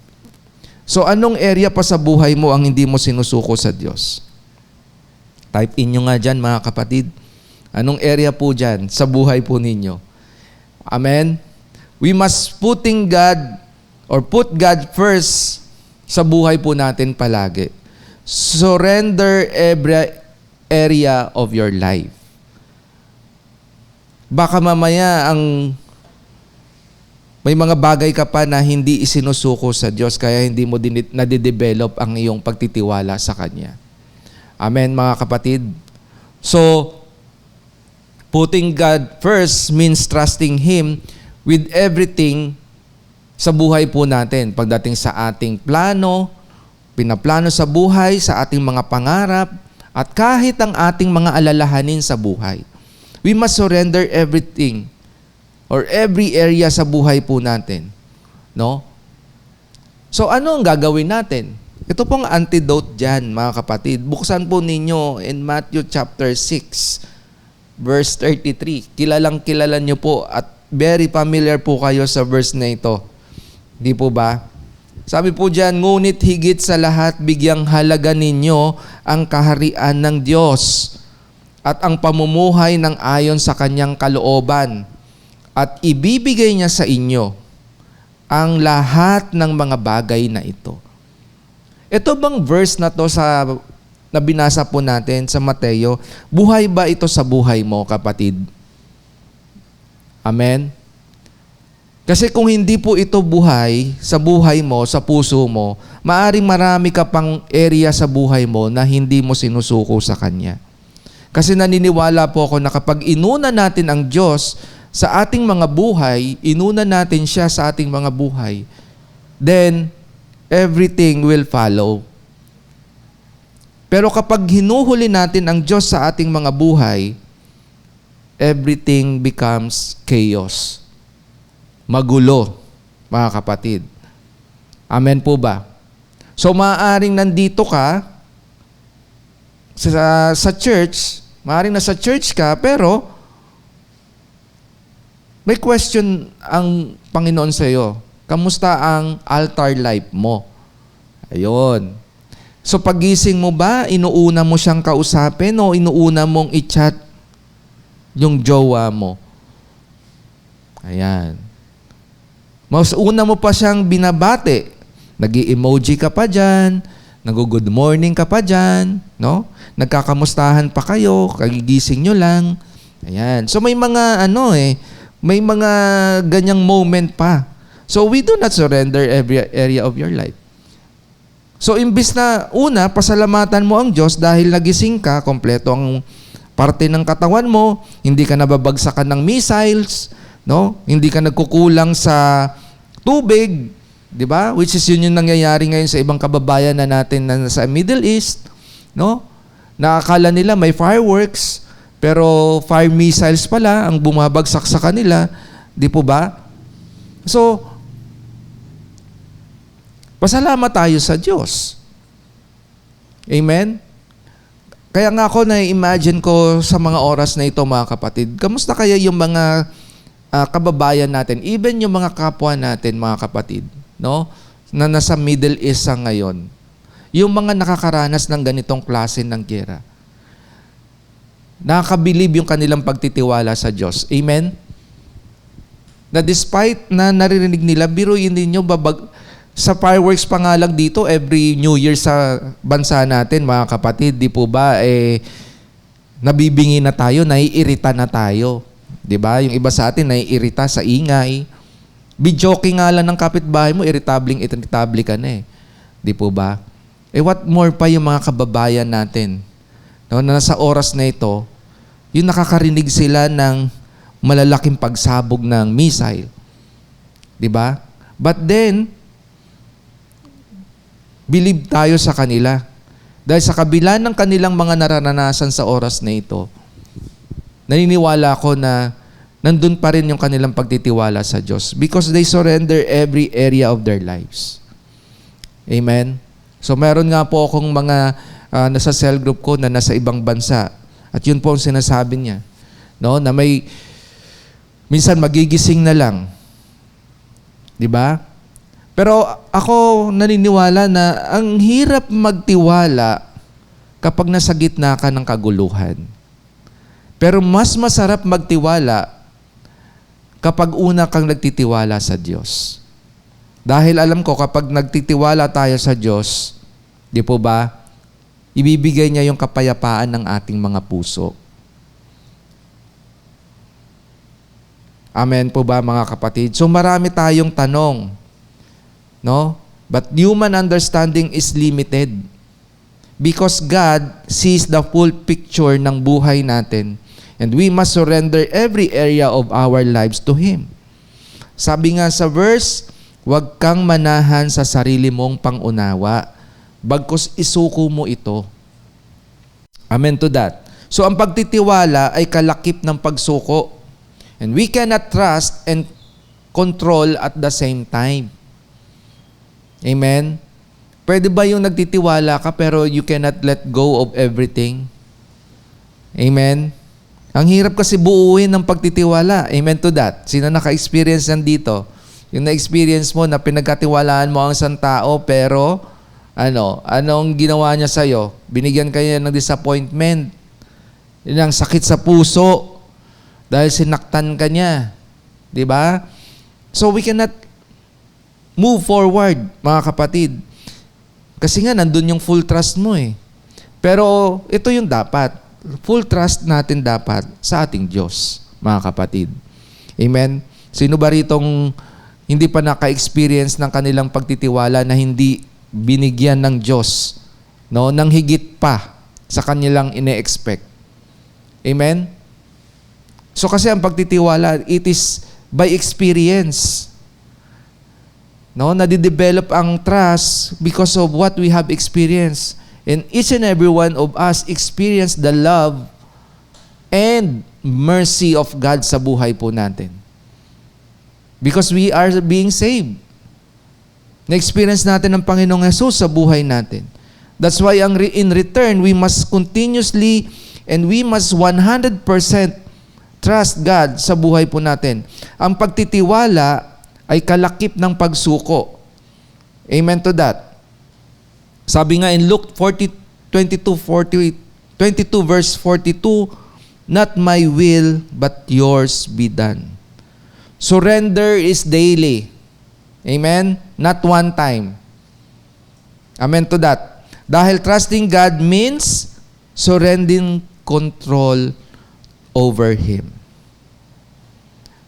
So, anong area pa sa buhay mo ang hindi mo sinusuko sa Diyos? Type in nyo nga dyan, mga kapatid. Anong area po dyan sa buhay po ninyo? Amen? We must put God first sa buhay po natin palagi. Surrender every area of your life. Baka mamaya ang May mga bagay ka pa na hindi isinusuko sa Diyos kaya hindi mo din nade-develop ang iyong pagtitiwala sa Kanya. Amen, mga kapatid. So, putting God first means trusting Him with everything sa buhay po natin. Pagdating sa ating plano, pinaplano sa buhay, sa ating mga pangarap, at kahit ang ating mga alalahanin sa buhay. We must surrender everything or every area sa buhay po natin. No? So ano ang gagawin natin? Ito pong antidote dyan, mga kapatid. Buksan po ninyo in Matthew chapter 6, verse 33. Kilala nyo po at very familiar po kayo sa verse na ito. Di po ba? Sabi po dyan, ngunit higit sa lahat, bigyang halaga ninyo ang kaharian ng Diyos at ang pamumuhay ng ayon sa Kanyang kalooban. At ibibigay niya sa inyo ang lahat ng mga bagay na ito. Ito bang verse na to na binasa po natin sa Mateo, buhay ba ito sa buhay mo, kapatid? Amen? Kasi kung hindi po ito buhay sa buhay mo, sa puso mo, maaring marami ka pang area sa buhay mo na hindi mo sinusuko sa Kanya. Kasi naniniwala po ako na kapag inuna natin ang Diyos sa ating mga buhay, inuna natin siya sa ating mga buhay, then everything will follow. Pero kapag hinuhuli natin ang Diyos sa ating mga buhay, everything becomes chaos. Magulo, mga kapatid. Amen po ba? So maaaring nandito ka sa church, maaaring nasa church ka, pero may question ang Panginoon sa iyo. Kamusta ang altar life mo? Ayun. So pagising mo ba, inuuna mo siyang kausapin o inuuna mong i-chat yung jowa mo? Ayan. Mas una mo pa siyang binabate. Nag-i-emoji ka pa dyan, nag-good morning ka pa dyan, no? Nagkakamustahan pa kayo, kagigising nyo lang. Ayan. So may mga may mga ganyang moment pa. So we do not surrender every area of your life. So imbis na una, pasalamatan mo ang Diyos dahil nagising ka, kompleto ang parte ng katawan mo, hindi ka nababagsakan ng missiles, no? Hindi ka nagkukulang sa tubig, di ba? Which is yun yung nangyayari ngayon sa ibang kababayan na natin na sa Middle East, no? Nakakala nila may fireworks, pero fire missiles pala ang bumabagsak sa kanila. Di po ba? So, pasalamat tayo sa Diyos. Amen? Kaya nga ako na-imagine ko sa mga oras na ito, mga kapatid, kamusta kaya yung mga kababayan natin, even yung mga kapwa natin, mga kapatid, no? Na nasa Middle East sa ngayon. Yung mga nakakaranas ng ganitong klase ng giyera. Nakakabilib yung kanilang pagtitiwala sa Diyos. Amen? Na despite na naririnig nila, biruin ninyo, sa fireworks pa nga lang dito, every New Year sa bansa natin, mga kapatid, di po ba, nabibingi na tayo, naiirita na tayo. Di ba? Yung iba sa atin, naiirita sa ingay. Bijoke nga lang ng kapitbahay mo, irritable ka na eh. Di po ba? What more pa yung mga kababayan natin, no, na nasa oras na ito, yung nakakarinig sila ng malalaking pagsabog ng missile. Di ba? But then, believe tayo sa kanila. Dahil sa kabila ng kanilang mga nararanasan sa oras na ito, naniniwala ko na nandun pa rin yung kanilang pagtitiwala sa Diyos because they surrender every area of their lives. Amen? So meron nga po akong mga nasa cell group ko na nasa ibang bansa. At yun po ang sinasabi niya. No? Na may, minsan magigising na lang. Di ba? Pero ako naniniwala na ang hirap magtiwala kapag nasa gitna ka ng kaguluhan. Pero mas masarap magtiwala kapag una kang nagtitiwala sa Diyos. Dahil alam ko kapag nagtitiwala tayo sa Diyos, di po ba, ibibigay niya yung kapayapaan ng ating mga puso. Amen po ba mga kapatid? So marami tayong tanong. No? But human understanding is limited. Because God sees the full picture ng buhay natin. And we must surrender every area of our lives to Him. Sabi nga sa verse, huwag kang manahan sa sarili mong pangunawa, bagkus isuko mo ito. Amen to that. So ang pagtitiwala ay kalakip ng pagsuko. And we cannot trust and control at the same time. Amen? Pwede ba yung nagtitiwala ka pero you cannot let go of everything? Amen? Ang hirap kasi buuin ng pagtitiwala. Amen to that. Sino naka-experience yan dito? Yung na-experience mo na pinagkatiwalaan mo ang isang tao pero anong ginawa niya sa'yo? Binigyan kayo ng disappointment. Yun ang sakit sa puso dahil sinaktan ka niya. Di ba? So we cannot move forward, mga kapatid. Kasi nga, nandun yung full trust mo eh. Pero ito yung dapat. Full trust natin dapat sa ating Diyos, mga kapatid. Amen? Sino ba ritong hindi pa naka-experience ng kanilang pagtitiwala na hindi binigyan ng Diyos, no, ng higit pa sa kanilang ine-expect? Amen? So kasi ang pagtitiwala, it is by experience. No, nadidevelop ang trust because of what we have experienced. And each and every one of us experience the love and mercy of God sa buhay po natin. Because we are being saved. Na-experience natin ang Panginoong Hesus sa buhay natin. That's why in return, we must continuously and we must 100% trust God sa buhay po natin. Ang pagtitiwala ay kalakip ng pagsuko. Amen to that. Sabi nga in Luke 22 verse 42, not my will but yours be done. Surrender is daily. Amen? Not one time. Amen to that. Dahil trusting God means surrendering control over Him.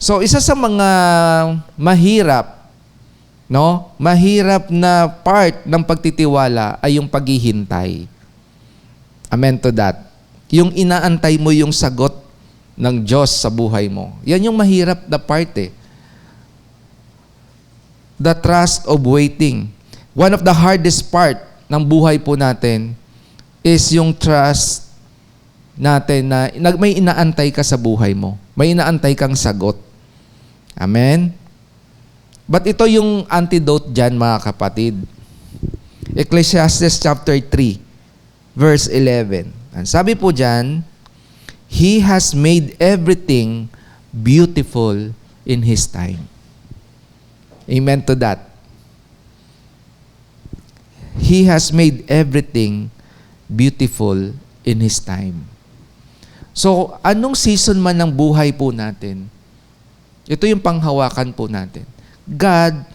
So, isa sa mga mahirap na part ng pagtitiwala ay yung paghihintay. Amen to that. Yung inaantay mo yung sagot ng Diyos sa buhay mo. Yan yung mahirap na part eh. The trust of waiting. One of the hardest part ng buhay po natin is yung trust natin na may inaantay ka sa buhay mo. May inaantay kang sagot. Amen? But ito yung antidote dyan, mga kapatid. Ecclesiastes chapter 3, verse 11. And sabi po dyan, He has made everything beautiful in His time. Amen to that. He has made everything beautiful in His time. So, anong season man ng buhay po natin, ito yung panghawakan po natin. God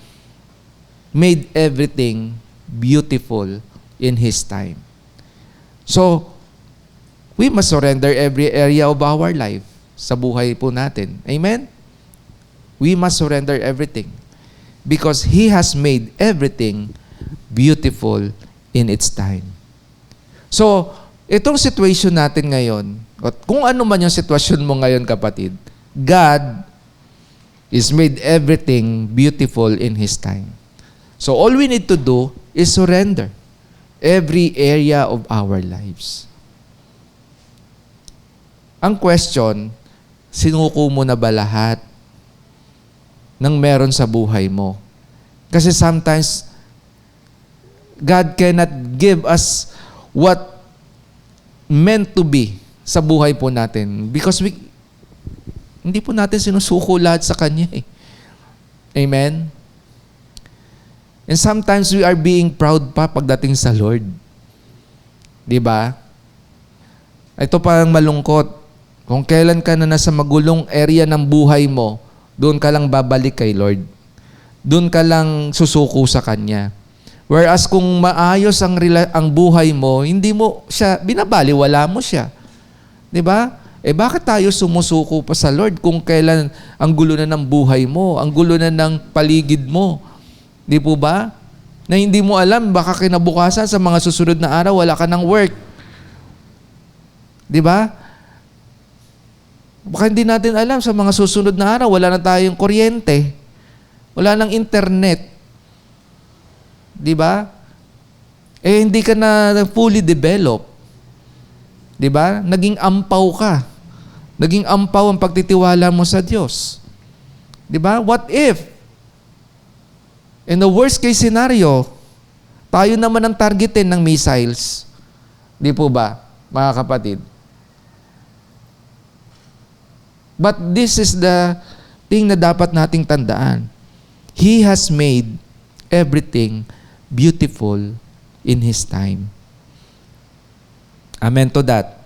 made everything beautiful in His time. So, we must surrender every area of our life sa buhay po natin. Amen? We must surrender everything because He has made everything beautiful in its time. So, itong situation natin ngayon, at kung ano man yung sitwasyon mo ngayon, kapatid, God is made everything beautiful in His time. So, all we need to do is surrender every area of our lives. Ang question, sinuko mo na ba lahat ng meron sa buhay mo? Kasi sometimes, God cannot give us what meant to be sa buhay po natin because hindi po natin sinusuko lahat sa Kanya eh. Amen? And sometimes we are being proud pa pagdating sa Lord. Diba? Ito parang malungkot. Kung kailan ka na nasa magulong area ng buhay mo, doon ka lang babalik kay Lord. Doon ka lang susuko sa Kanya. Whereas kung maayos ang buhay mo, hindi mo siya, binabaliwala mo siya. Diba? Bakit tayo sumusuko pa sa Lord kung kailan ang gulo na ng buhay mo, ang gulo na ng paligid mo? Di po ba? Na hindi mo alam, baka kinabukasan sa mga susunod na araw, wala ka ng work. Di ba? Baka hindi natin alam sa mga susunod na araw, wala na tayong kuryente. Wala nang internet. Di ba? Hindi ka na fully developed. Di ba? Naging ampaw ka. Naging ampaw ang pagtitiwala mo sa Diyos. Di ba? What if? In the worst case scenario, tayo naman ang targetin ng missiles. Di po ba, mga kapatid? But this is the thing na dapat nating tandaan. He has made everything beautiful in His time. Amen to that.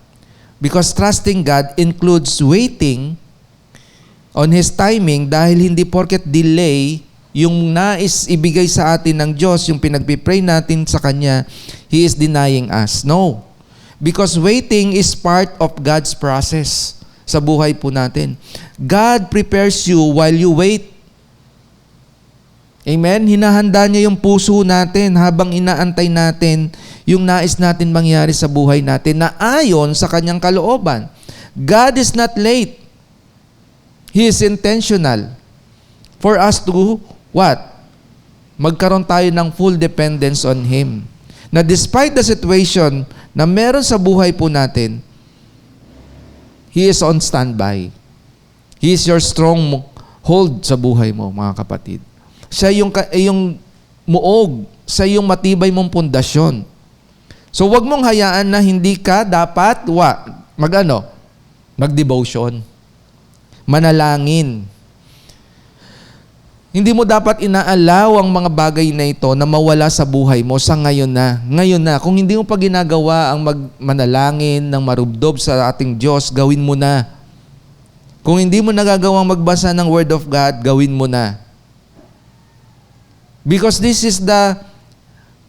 Because trusting God includes waiting on His timing dahil hindi porket delay yung nais ibigay sa atin ng Diyos, yung pinagpipray natin sa Kanya, He is denying us. No. Because waiting is part of God's process sa buhay po natin. God prepares you while you wait. Amen? Hinahanda niya yung puso natin habang inaantay natin yung nais natin mangyari sa buhay natin na ayon sa Kanyang kalooban. God is not late. He is intentional for us to what? Magkaroon tayo ng full dependence on Him. Na despite the situation na meron sa buhay po natin, He is on standby. He is your strong hold sa buhay mo, mga kapatid. Siya yung muog, siya yung matibay mong pundasyon. So wag mong hayaan na hindi ka dapat mag-devotion. Manalangin. Hindi mo dapat inaalaw ang mga bagay na ito na mawala sa buhay mo sa ngayon na. Ngayon na. Kung hindi mo pa ginagawa ang manalangin ng marubdob sa ating Diyos, gawin mo na. Kung hindi mo nagagawang magbasa ng Word of God, gawin mo na. Because this is the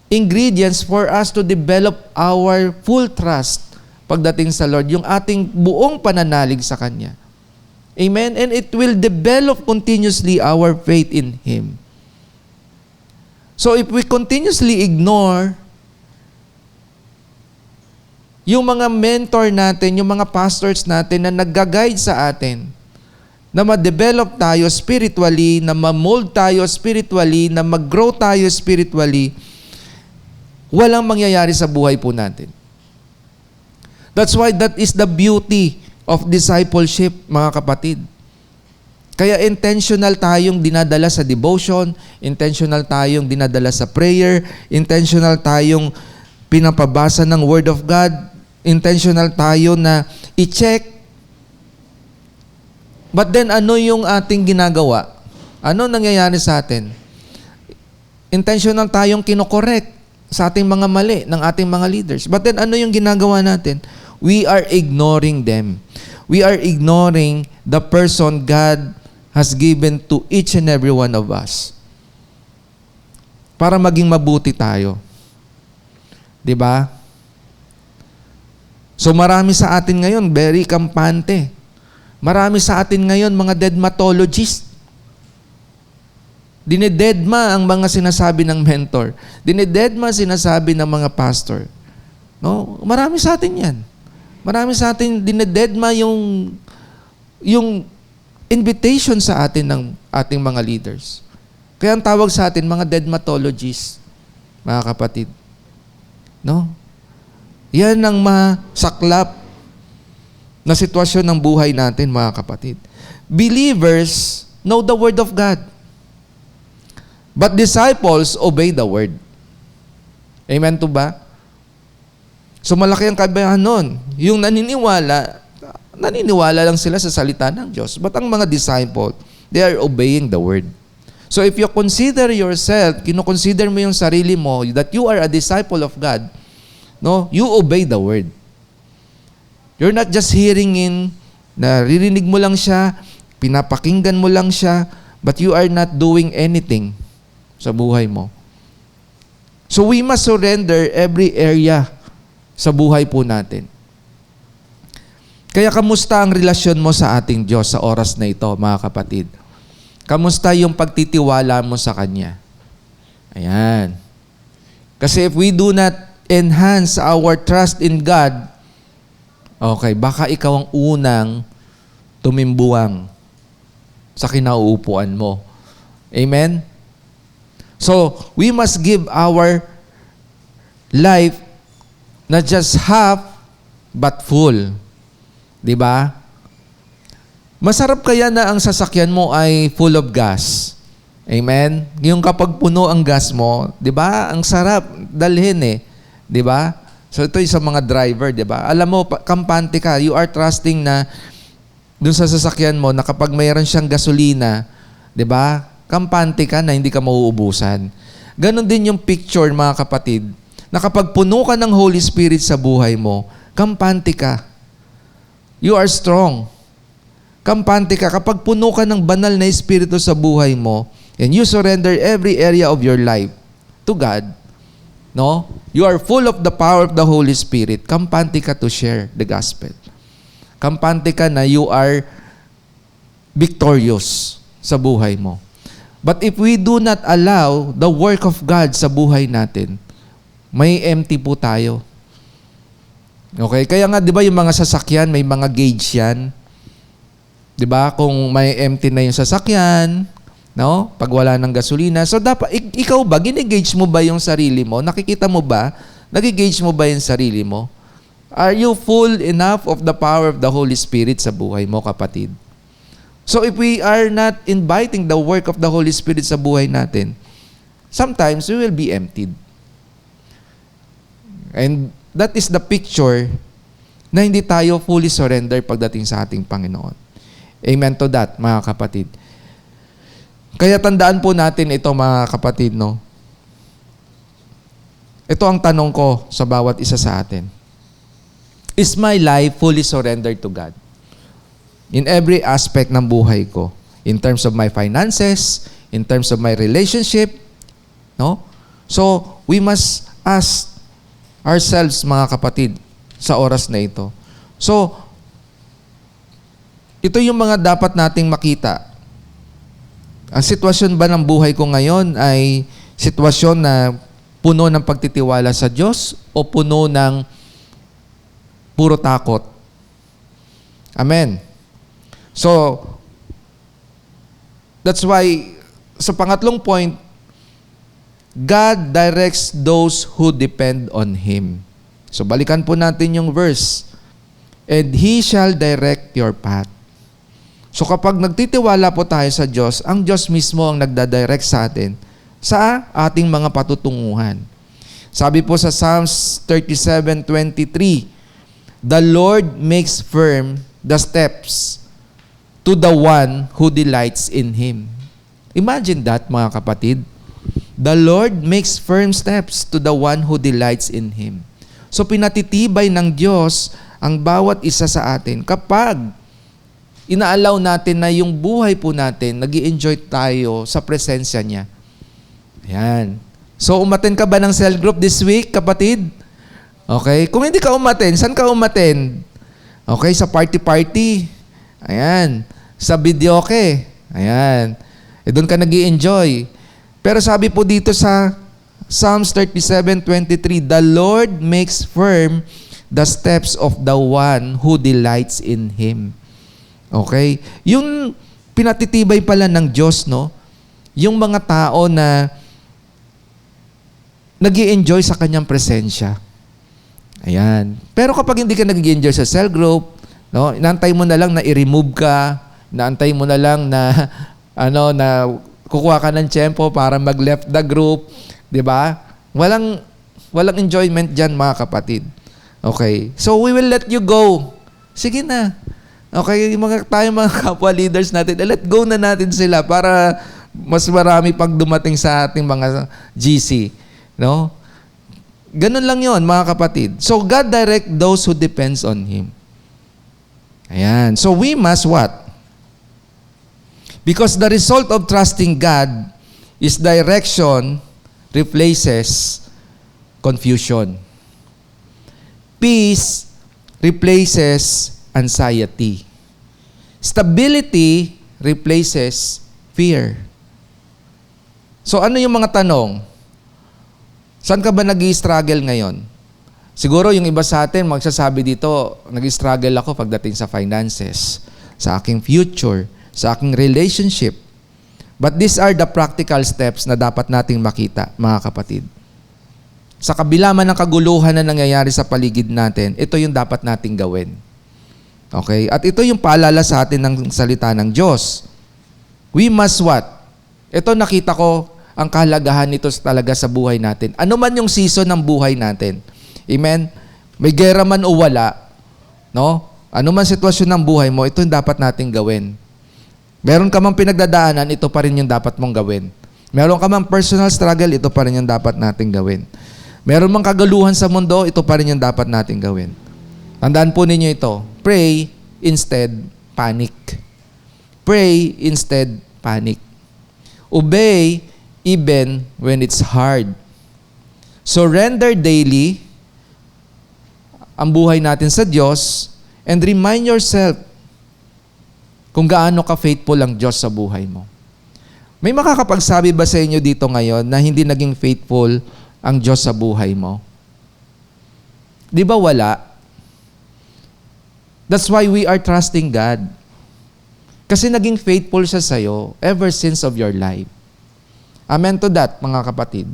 ingredients for us to develop our full trust pagdating sa Lord, yung ating buong pananalig sa Kanya. Amen? And it will develop continuously our faith in Him. So if we continuously ignore yung mga mentor natin, yung mga pastors natin na nag-guide sa atin, na ma-develop tayo spiritually, na ma-mold tayo spiritually, na mag-grow tayo spiritually, walang mangyayari sa buhay po natin. That's why that is the beauty of discipleship, mga kapatid. Kaya intentional tayong dinadala sa devotion, intentional tayong dinadala sa prayer, intentional tayong pinapabasa ng Word of God, intentional tayo na i-check. But then ano yung ating ginagawa? Ano nangyayari sa atin? Intentional tayong kinokorek sa ating mga mali ng ating mga leaders. But then ano yung ginagawa natin? We are ignoring them. We are ignoring the person God has given to each and every one of us. Para maging mabuti tayo. 'Di ba? So marami sa atin ngayon, very kampante. Marami sa atin ngayon, mga deadmatologists. Dinededma ang mga sinasabi ng mentor. Dinededma sinasabi ng mga pastor. No? Marami sa atin yan. Marami sa atin dinededma yung invitation sa atin ng ating mga leaders. Kaya ang tawag sa atin, mga deadmatologists, mga kapatid. No? Yan ang masaklap na sitwasyon ng buhay natin, mga kapatid. Believers know the Word of God. But disciples obey the Word. Amen to ba? So malaki ang kaibahan nun. Yung naniniwala lang sila sa salita ng Diyos. But ang mga disciple, they are obeying the Word. So if you consider yourself, kinoconsider mo yung sarili mo that you are a disciple of God, no, you obey the Word. You're not just hearing naririnig mo lang siya, pinapakinggan mo lang siya, but you are not doing anything sa buhay mo. So we must surrender every area sa buhay po natin. Kaya kamusta ang relasyon mo sa ating Diyos sa oras na ito, mga kapatid? Kamusta yung pagtitiwala mo sa Kanya? Ayan. Kasi if we do not enhance our trust in God, okay, baka ikaw ang unang tumimbuwang sa kinauupuan mo. Amen? So, we must give our life not just half, but full. Diba? Masarap kaya na ang sasakyan mo ay full of gas. Amen? Yung kapag puno ang gas mo, diba? Ang sarap dalhin eh. Diba? So ito yung sa mga driver, diba? Alam mo, kampante ka, you are trusting na dun sa sasakyan mo na kapag mayroon siyang gasolina, diba? Kampante ka na hindi ka mauubusan. Ganon din yung picture, mga kapatid, na kapag puno ka ng Holy Spirit sa buhay mo, kampante ka. You are strong. Kampante ka. Kapag puno ka ng banal na Espiritu sa buhay mo, and you surrender every area of your life to God, no? You are full of the power of the Holy Spirit. Kampante ka to share the gospel. Kampante ka na you are victorious sa buhay mo. But if we do not allow the work of God sa buhay natin, may empty po tayo. Okay? Kaya nga, di ba yung mga sasakyan, may mga gauge yan. Di ba? Kung may empty na yung sasakyan, no? Pag wala ng gasolina. So, dapat, ikaw ba, ginigauge mo ba yung sarili mo? Nakikita mo ba? Nagigauge mo ba yung sarili mo? Are you full enough of the power of the Holy Spirit sa buhay mo, kapatid? So, if we are not inviting the work of the Holy Spirit sa buhay natin, sometimes we will be emptied. And that is the picture na hindi tayo fully surrender pagdating sa ating Panginoon. Amen to that, mga kapatid. Kaya tandaan po natin ito, mga kapatid, no? Ito ang tanong ko sa bawat isa sa atin. Is my life fully surrendered to God? In every aspect ng buhay ko. In terms of my finances, in terms of my relationship, no? So, we must ask ourselves, mga kapatid, sa oras na ito. So, ito yung mga dapat nating makita. Ang sitwasyon ba ng buhay ko ngayon ay sitwasyon na puno ng pagtitiwala sa Diyos o puno ng puro takot? Amen. So, that's why, sa pangatlong point, God directs those who depend on Him. So, balikan po natin yung verse. And He shall direct your path. So, kapag nagtitiwala po tayo sa Diyos, ang Diyos mismo ang nagdadirect sa atin sa ating mga patutunguhan. Sabi po sa Psalms 37:23, the Lord makes firm the steps to the one who delights in Him. Imagine that, mga kapatid. The Lord makes firm steps to the one who delights in Him. So pinatitibay ng Diyos ang bawat isa sa atin kapag inaalaw natin na yung buhay po natin, nag-i-enjoy tayo sa presensya niya. Ayan. So umattend ka ba ng cell group this week, kapatid? Okay. Kung hindi ka umattend, saan ka umattend? Okay, sa party-party. Ayan. Sa videoke. Ayan. Doon ka nag-i-enjoy. Pero sabi po dito sa Psalms 37:23, the Lord makes firm the steps of the one who delights in Him. Okay? Yung pinatitibay pala ng Diyos, no? Yung mga tao na nag-i-enjoy sa Kanyang presensya. Ayan. Pero kapag hindi ka nag-i-enjoy sa cell group, no? Inaantay mo na lang na i-remove ka, inaantay mo na lang na na kukuha ka ng tiyempo para mag-left the group, 'di ba? Walang enjoyment diyan, mga kapatid. Okay? So we will let you go. Sige na. Okay, tayo mga kapwa leaders natin, let go na natin sila para mas marami pag dumating sa ating mga GC, no? Ganun lang 'yon, mga kapatid. So God direct those who depends on Him. Ayan. So we must what? Because the result of trusting God is direction replaces confusion. Peace replaces anxiety. Stability replaces fear. So ano yung mga tanong? Saan ka ba nag-i-struggle ngayon? Siguro yung iba sa atin magsasabi dito, nag-i-struggle ako pagdating sa finances, sa aking future, sa aking relationship. But these are the practical steps na dapat nating makita, mga kapatid. Sa kabila man ng kaguluhan na nangyayari sa paligid natin, ito yung dapat nating gawin. Okay? At ito yung paalala sa atin ng salita ng Diyos. We must what? Ito nakita ko ang kahalagahan nito talaga sa buhay natin. Ano man yung season ng buhay natin. Amen? May gera man o wala, no? Ano man sitwasyon ng buhay mo, ito yung dapat nating gawin. Meron ka mang pinagdadaanan, ito pa rin yung dapat mong gawin. Meron ka mang personal struggle, ito pa rin yung dapat nating gawin. Meron mang kagaluhan sa mundo, ito pa rin yung dapat nating gawin. Tandaan po ninyo ito. Pray instead panic. Pray instead panic. Obey even when it's hard. Surrender daily ang buhay natin sa Diyos and remind yourself kung gaano ka-faithful ang Diyos sa buhay mo. May makakapagsabi ba sa inyo dito ngayon na hindi naging faithful ang Diyos sa buhay mo? Di ba wala? That's why we are trusting God. Kasi naging faithful siya sa'yo ever since of your life. Amen to that, mga kapatid.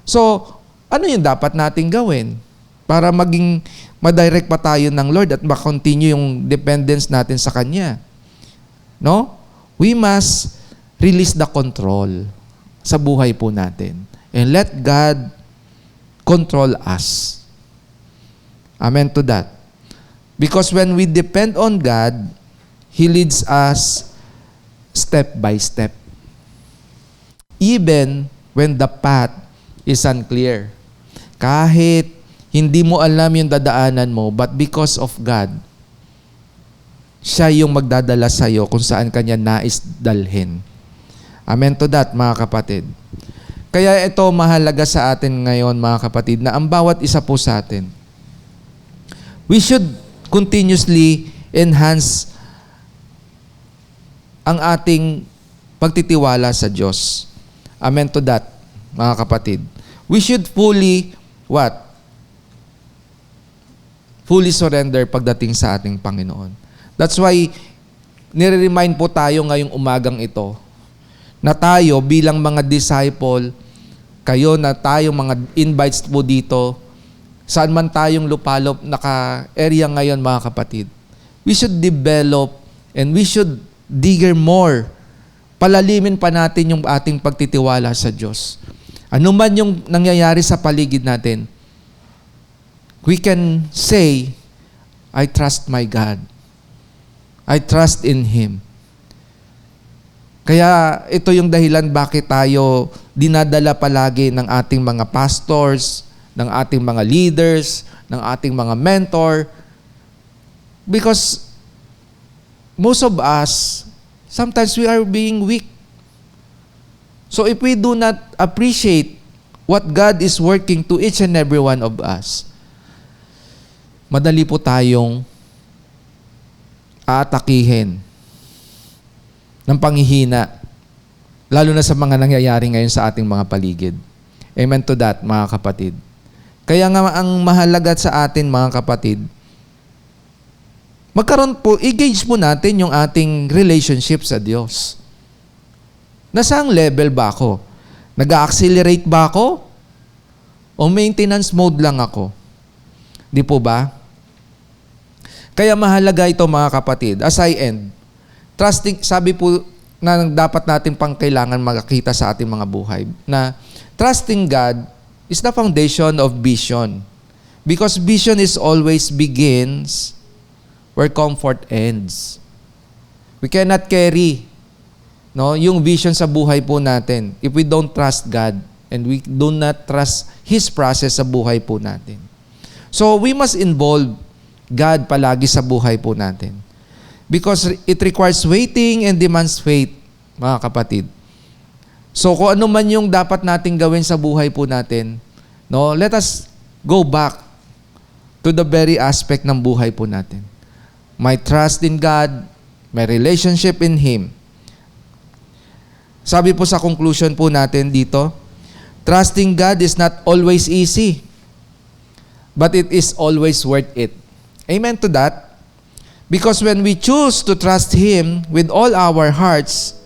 So, ano yung dapat nating gawin para maging madirect pa tayo ng Lord at makontinue yung dependence natin sa Kanya? No? We must release the control sa buhay po natin and let God control us. Amen to that. Because when we depend on God, He leads us step by step. Even when the path is unclear. Kahit hindi mo alam yung dadaanan mo, but because of God, siya yung magdadala sa'yo kung saan kanya nais dalhin. Amen to that, mga kapatid. Kaya ito mahalaga sa atin ngayon, mga kapatid, na ang bawat isa po sa atin, we should continuously enhance ang ating pagtitiwala sa Diyos. Amen to that, mga kapatid. We should fully, what? Fully surrender pagdating sa ating Panginoon. That's why, nire-remind po tayo ngayong umagang ito na tayo bilang mga disciple, kayo na tayong mga invites po dito, saan man tayong lupalop, naka-area ngayon, mga kapatid, we should develop and we should digger more. Palalimin pa natin yung ating pagtitiwala sa Diyos. Ano man yung nangyayari sa paligid natin, we can say, I trust my God. I trust in Him. Kaya ito yung dahilan bakit tayo dinadala palagi ng ating mga pastors, ng ating mga leaders, ng ating mga mentor. Because most of us, sometimes we are being weak. So if we do not appreciate what God is working to each and every one of us, madali po tayong aatakihin ng panghihina, lalo na sa mga nangyayari ngayon sa ating mga paligid. Amen to that, mga kapatid. Kaya nga ang mahalaga sa atin, mga kapatid, magkaroon po, engage po natin yung ating relationship sa Diyos. Nasaang level ba ako? Nag-accelerate ba ako? O maintenance mode lang ako? Di po ba? Kaya mahalaga ito, mga kapatid. As I end, trusting, sabi po na dapat natin pang kailangan makakita sa ating mga buhay, na trusting God is the foundation of vision. Because vision is always begins where comfort ends. We cannot carry yung vision sa buhay po natin if we don't trust God and we do not trust His process sa buhay po natin. So we must involve God palagi sa buhay po natin. Because it requires waiting and demands faith, mga kapatid. So kung ano man yung dapat nating gawin sa buhay po natin, let us go back to the very aspect ng buhay po natin. my trust in God, my relationship in Him. Sabi po sa conclusion po natin dito, trusting God is not always easy, but it is always worth it. Amen to that? Because when we choose to trust Him with all our hearts,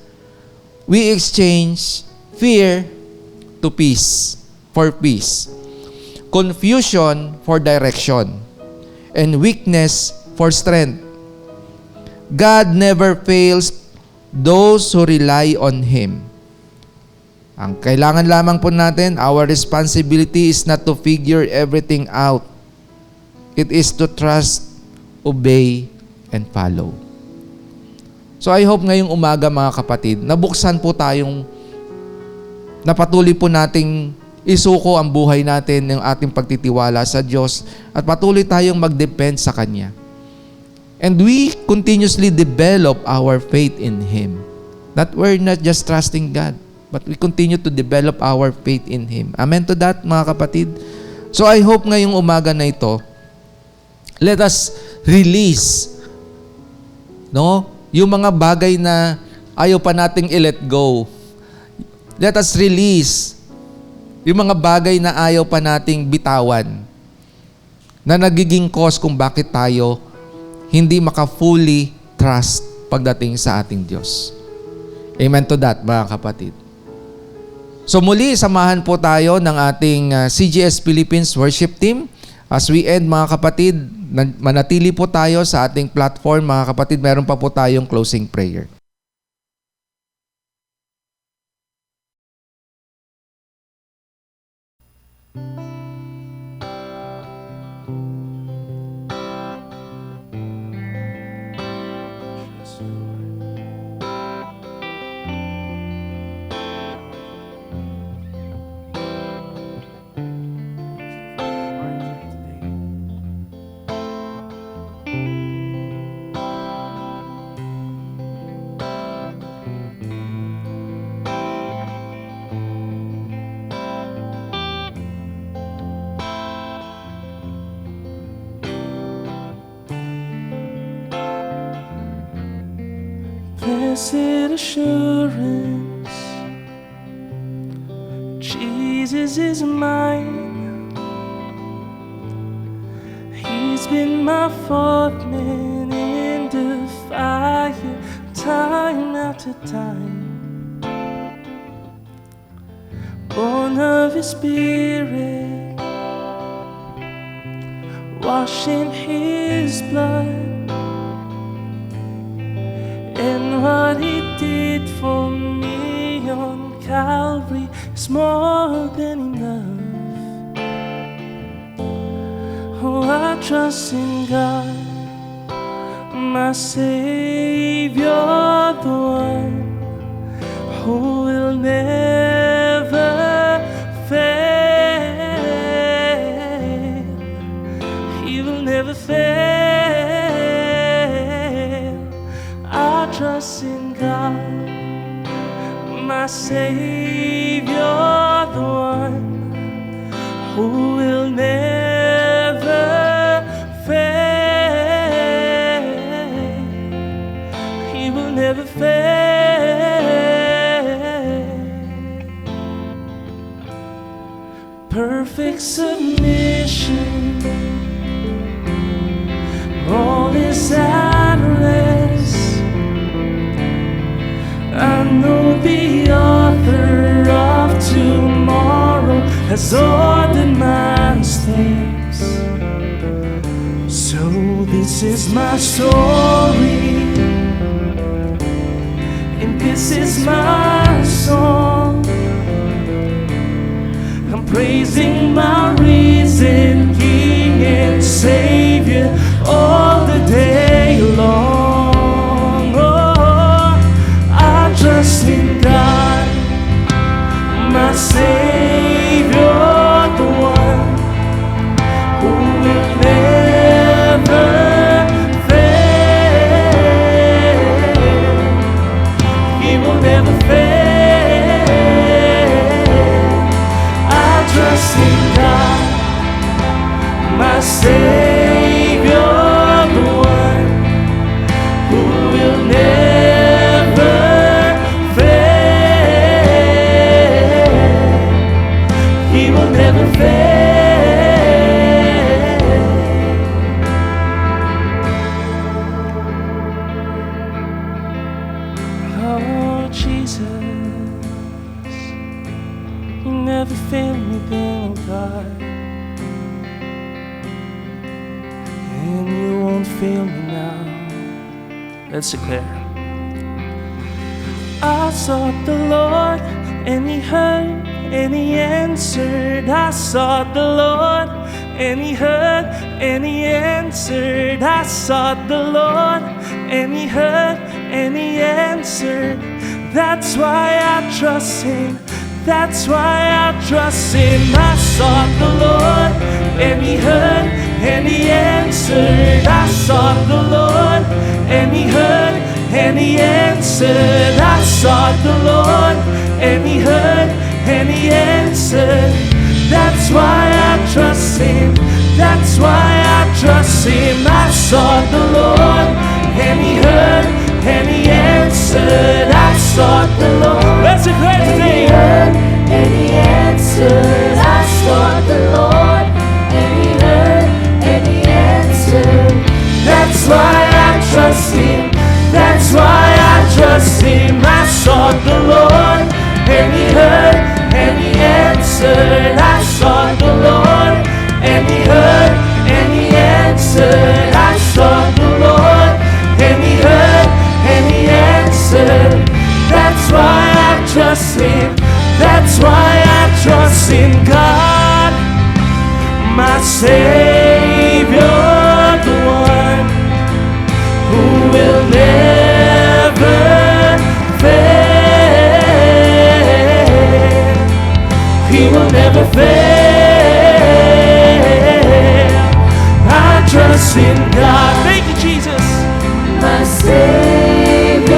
we exchange fear to peace, for peace, confusion for direction, and weakness for strength. God never fails those who rely on Him. Ang kailangan lamang po natin, our responsibility is not to figure everything out. It is to trust, obey, and follow. So I hope ngayong umaga mga kapatid, nabuksan po tayong, napatuloy po nating isuko ang buhay natin ng ating pagtitiwala sa Diyos at patuloy tayong mag-depend sa Kanya. And we continuously develop our faith in Him. That we're not just trusting God, but we continue to develop our faith in Him. Amen to that, mga kapatid? So I hope ngayong umaga na ito, let us release, yung mga bagay na ayaw pa nating i-let go. Let us release yung mga bagay na ayaw pa nating bitawan, na nagiging cause kung bakit tayo hindi maka-fully trust pagdating sa ating Diyos. Amen to that, mga kapatid. So muli, samahan po tayo ng ating CGS Philippines worship team. As we end, mga kapatid, manatili po tayo sa ating platform, mga kapatid. Meron pa po tayong closing prayer. Blessed assurance, Jesus is mine. He's been my fourth man in the fire, time after time. Born of His Spirit, washed in His blood. And what He did for me on Calvary is more than enough. Oh, I trust in God, my Savior, the one who will never fail. He will never fail. Trust in God, my Savior, the one who will never fail. He will never fail. Perfect submission, all is at rest. I know the author of tomorrow has ordered my steps. So this is my story, and this is my song. I'm praising my risen King and Savior all the day long. Trust in God, my Savior, the one who will never fail. He will never fail. I trust in God, my Savior, the one will never fail. Oh, Jesus, you never fail me then, God, and you won't fail me now. Let's declare. I sought the Lord, and He heard, and He answered. I sought the Lord, and He heard, and He answered. I sought the Lord, and He heard, and He answered. That's why I trust Him. That's why I trust Him. I sought the Lord, and He heard, and He answered. I sought the Lord, and He heard, and He answered. I sought the Lord, and He heard, and He answered. That's why I trust Him. That's why I trust Him. I sought the Lord, and He heard, and He answered. I sought the Lord. Let's declare today. And He answered. I sought the Lord, and He heard, and He answered. That's why I trust Him. That's why I trust Him. I sought the Lord, and He heard, and He answered. I sought the Lord, and He heard, and He answered. I sought the Lord, and He heard, and He answered. That's why I trust Him. That's why I trust in God, my Savior, the one who will never fail. He will never fail. I trust in God. Thank you, Jesus. My Savior,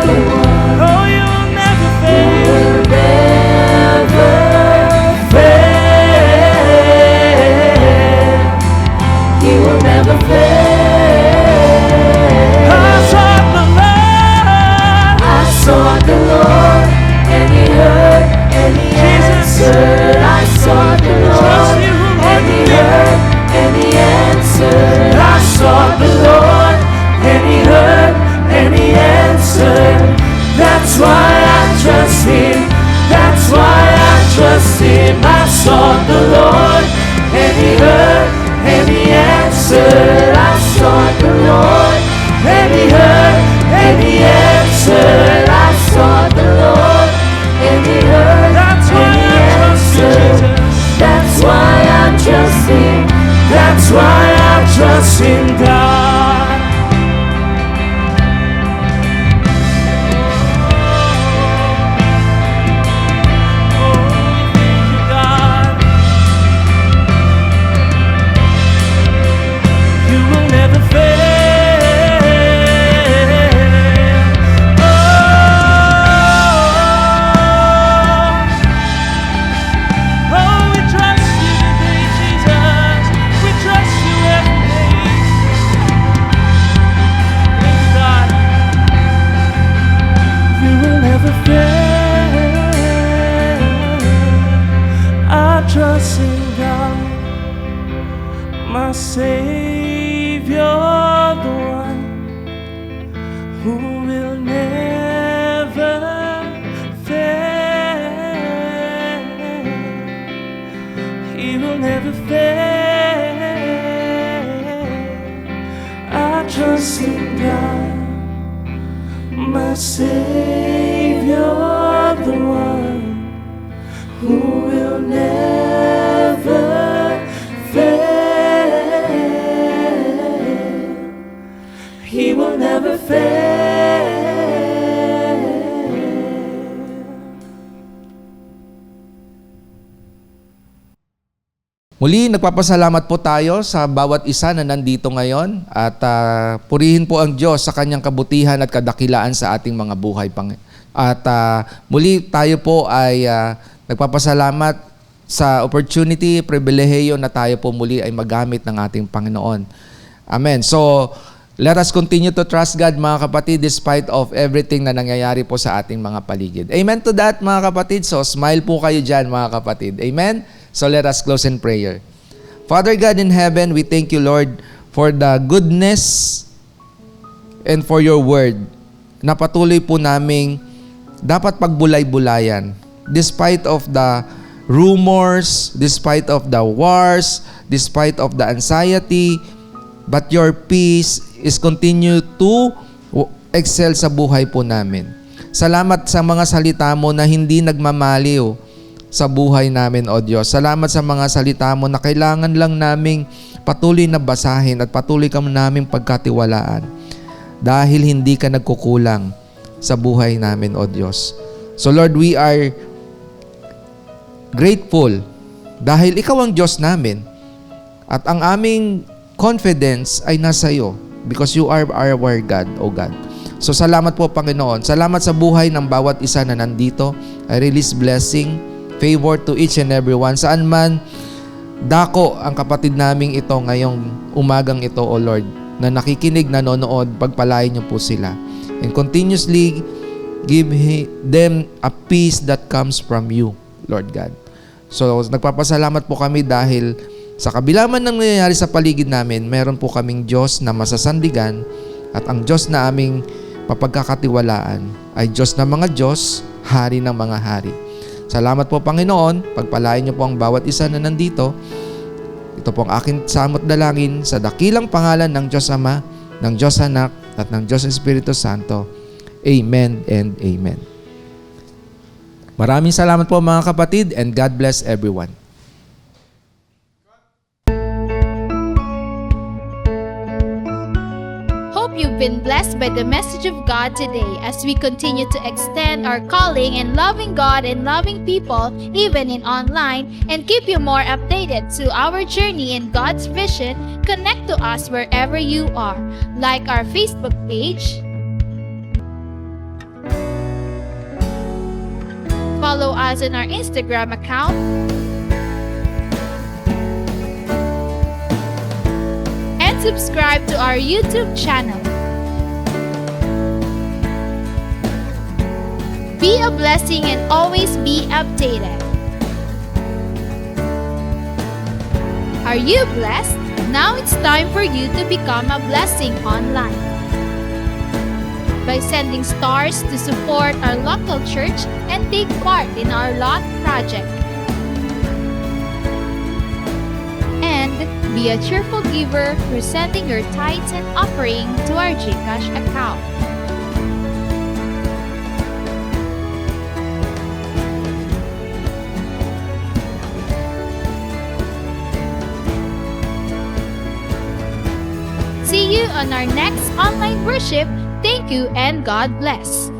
the one. Oh, you will never fail. Who will never fail. He will never fail. I sought the Lord. I sought the Lord, and He heard, and He answered. I sought the Lord, and He heard, and He answered. I sought the Lord, and He heard, and He answered. That's why I trust Him. That's why I trust Him. I sought the Lord, and He heard, and He answered. I sought the Lord, and He heard, and He answered. I sought the Lord, and He heard, and He answered. That's why I trust Him. That's why I trust in God. Trust in God, my Savior, the one who will never fail. He will never fail. I trust in God, my Savior, the one who will never fail. He will never fail. Muli, nagpapasalamat po tayo sa bawat isa na nandito ngayon at purihin po ang Diyos sa kanyang kabutihan at kadakilaan sa ating mga buhay. At muli tayo po ay nagpapasalamat sa opportunity, pribilehiyo na tayo po muli ay magamit ng ating Panginoon. Amen. So, let us continue to trust God, mga kapatid, despite of everything na nangyayari po sa ating mga paligid. Amen to that, mga kapatid. So, smile po kayo dyan, mga kapatid. Amen? So let us close in prayer. Father God in heaven, we thank you, Lord, for the goodness and for your word na patuloy po naming dapat pagbulay-bulayan. Despite of the rumors, despite of the wars, despite of the anxiety, but your peace is continue to excel sa buhay po namin. Salamat sa mga salita mo na hindi nagmamaliw sa buhay namin, O Diyos. Salamat sa mga salita mo na kailangan lang naming patuloy na basahin at patuloy ka naming pagkatiwalaan. Dahil hindi ka nagkukulang sa buhay namin, O Diyos. So Lord, we are grateful dahil ikaw ang Diyos namin at ang aming confidence ay nasa iyo because you are our God, O God. So salamat po, Panginoon. Salamat sa buhay ng bawat isa na nandito. I release blessing, favor to each and every one. Saan man dako ang kapatid naming ito ngayong umagang ito, O Lord, na nakikinig, nanonood, pagpalain niyo po sila. And continuously give them a peace that comes from you, Lord God. So, nagpapasalamat po kami dahil sa kabila man ng nangyayari sa paligid namin, meron po kaming Diyos na masasandigan at ang Diyos na aming mapagkakatiwalaan ay Diyos ng mga Diyos, Hari ng mga Hari. Salamat po, Panginoon. Pagpalain niyo po ang bawat isa na nandito. Ito po ang aking samot dalangin sa dakilang pangalan ng Diyos Ama, ng Diyos Anak, at ng Diyos Espiritu Santo. Amen and amen. Maraming salamat po mga kapatid and God bless everyone. Hope you've been blessed by the message of God today as we continue to extend our calling in loving God and loving people, even in online, and keep you more updated to our journey in God's vision. Connect to us wherever you are. Like our Facebook page, follow us on our Instagram account, and subscribe to our YouTube channel. Be a blessing and always be updated. Are you blessed? Now it's time for you to become a blessing online by sending stars to support our local church and take part in our LOT project. And be a cheerful giver through sending your tithes and offering to our GCash account. See you on our next online worship. Thank you and God bless.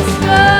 us go.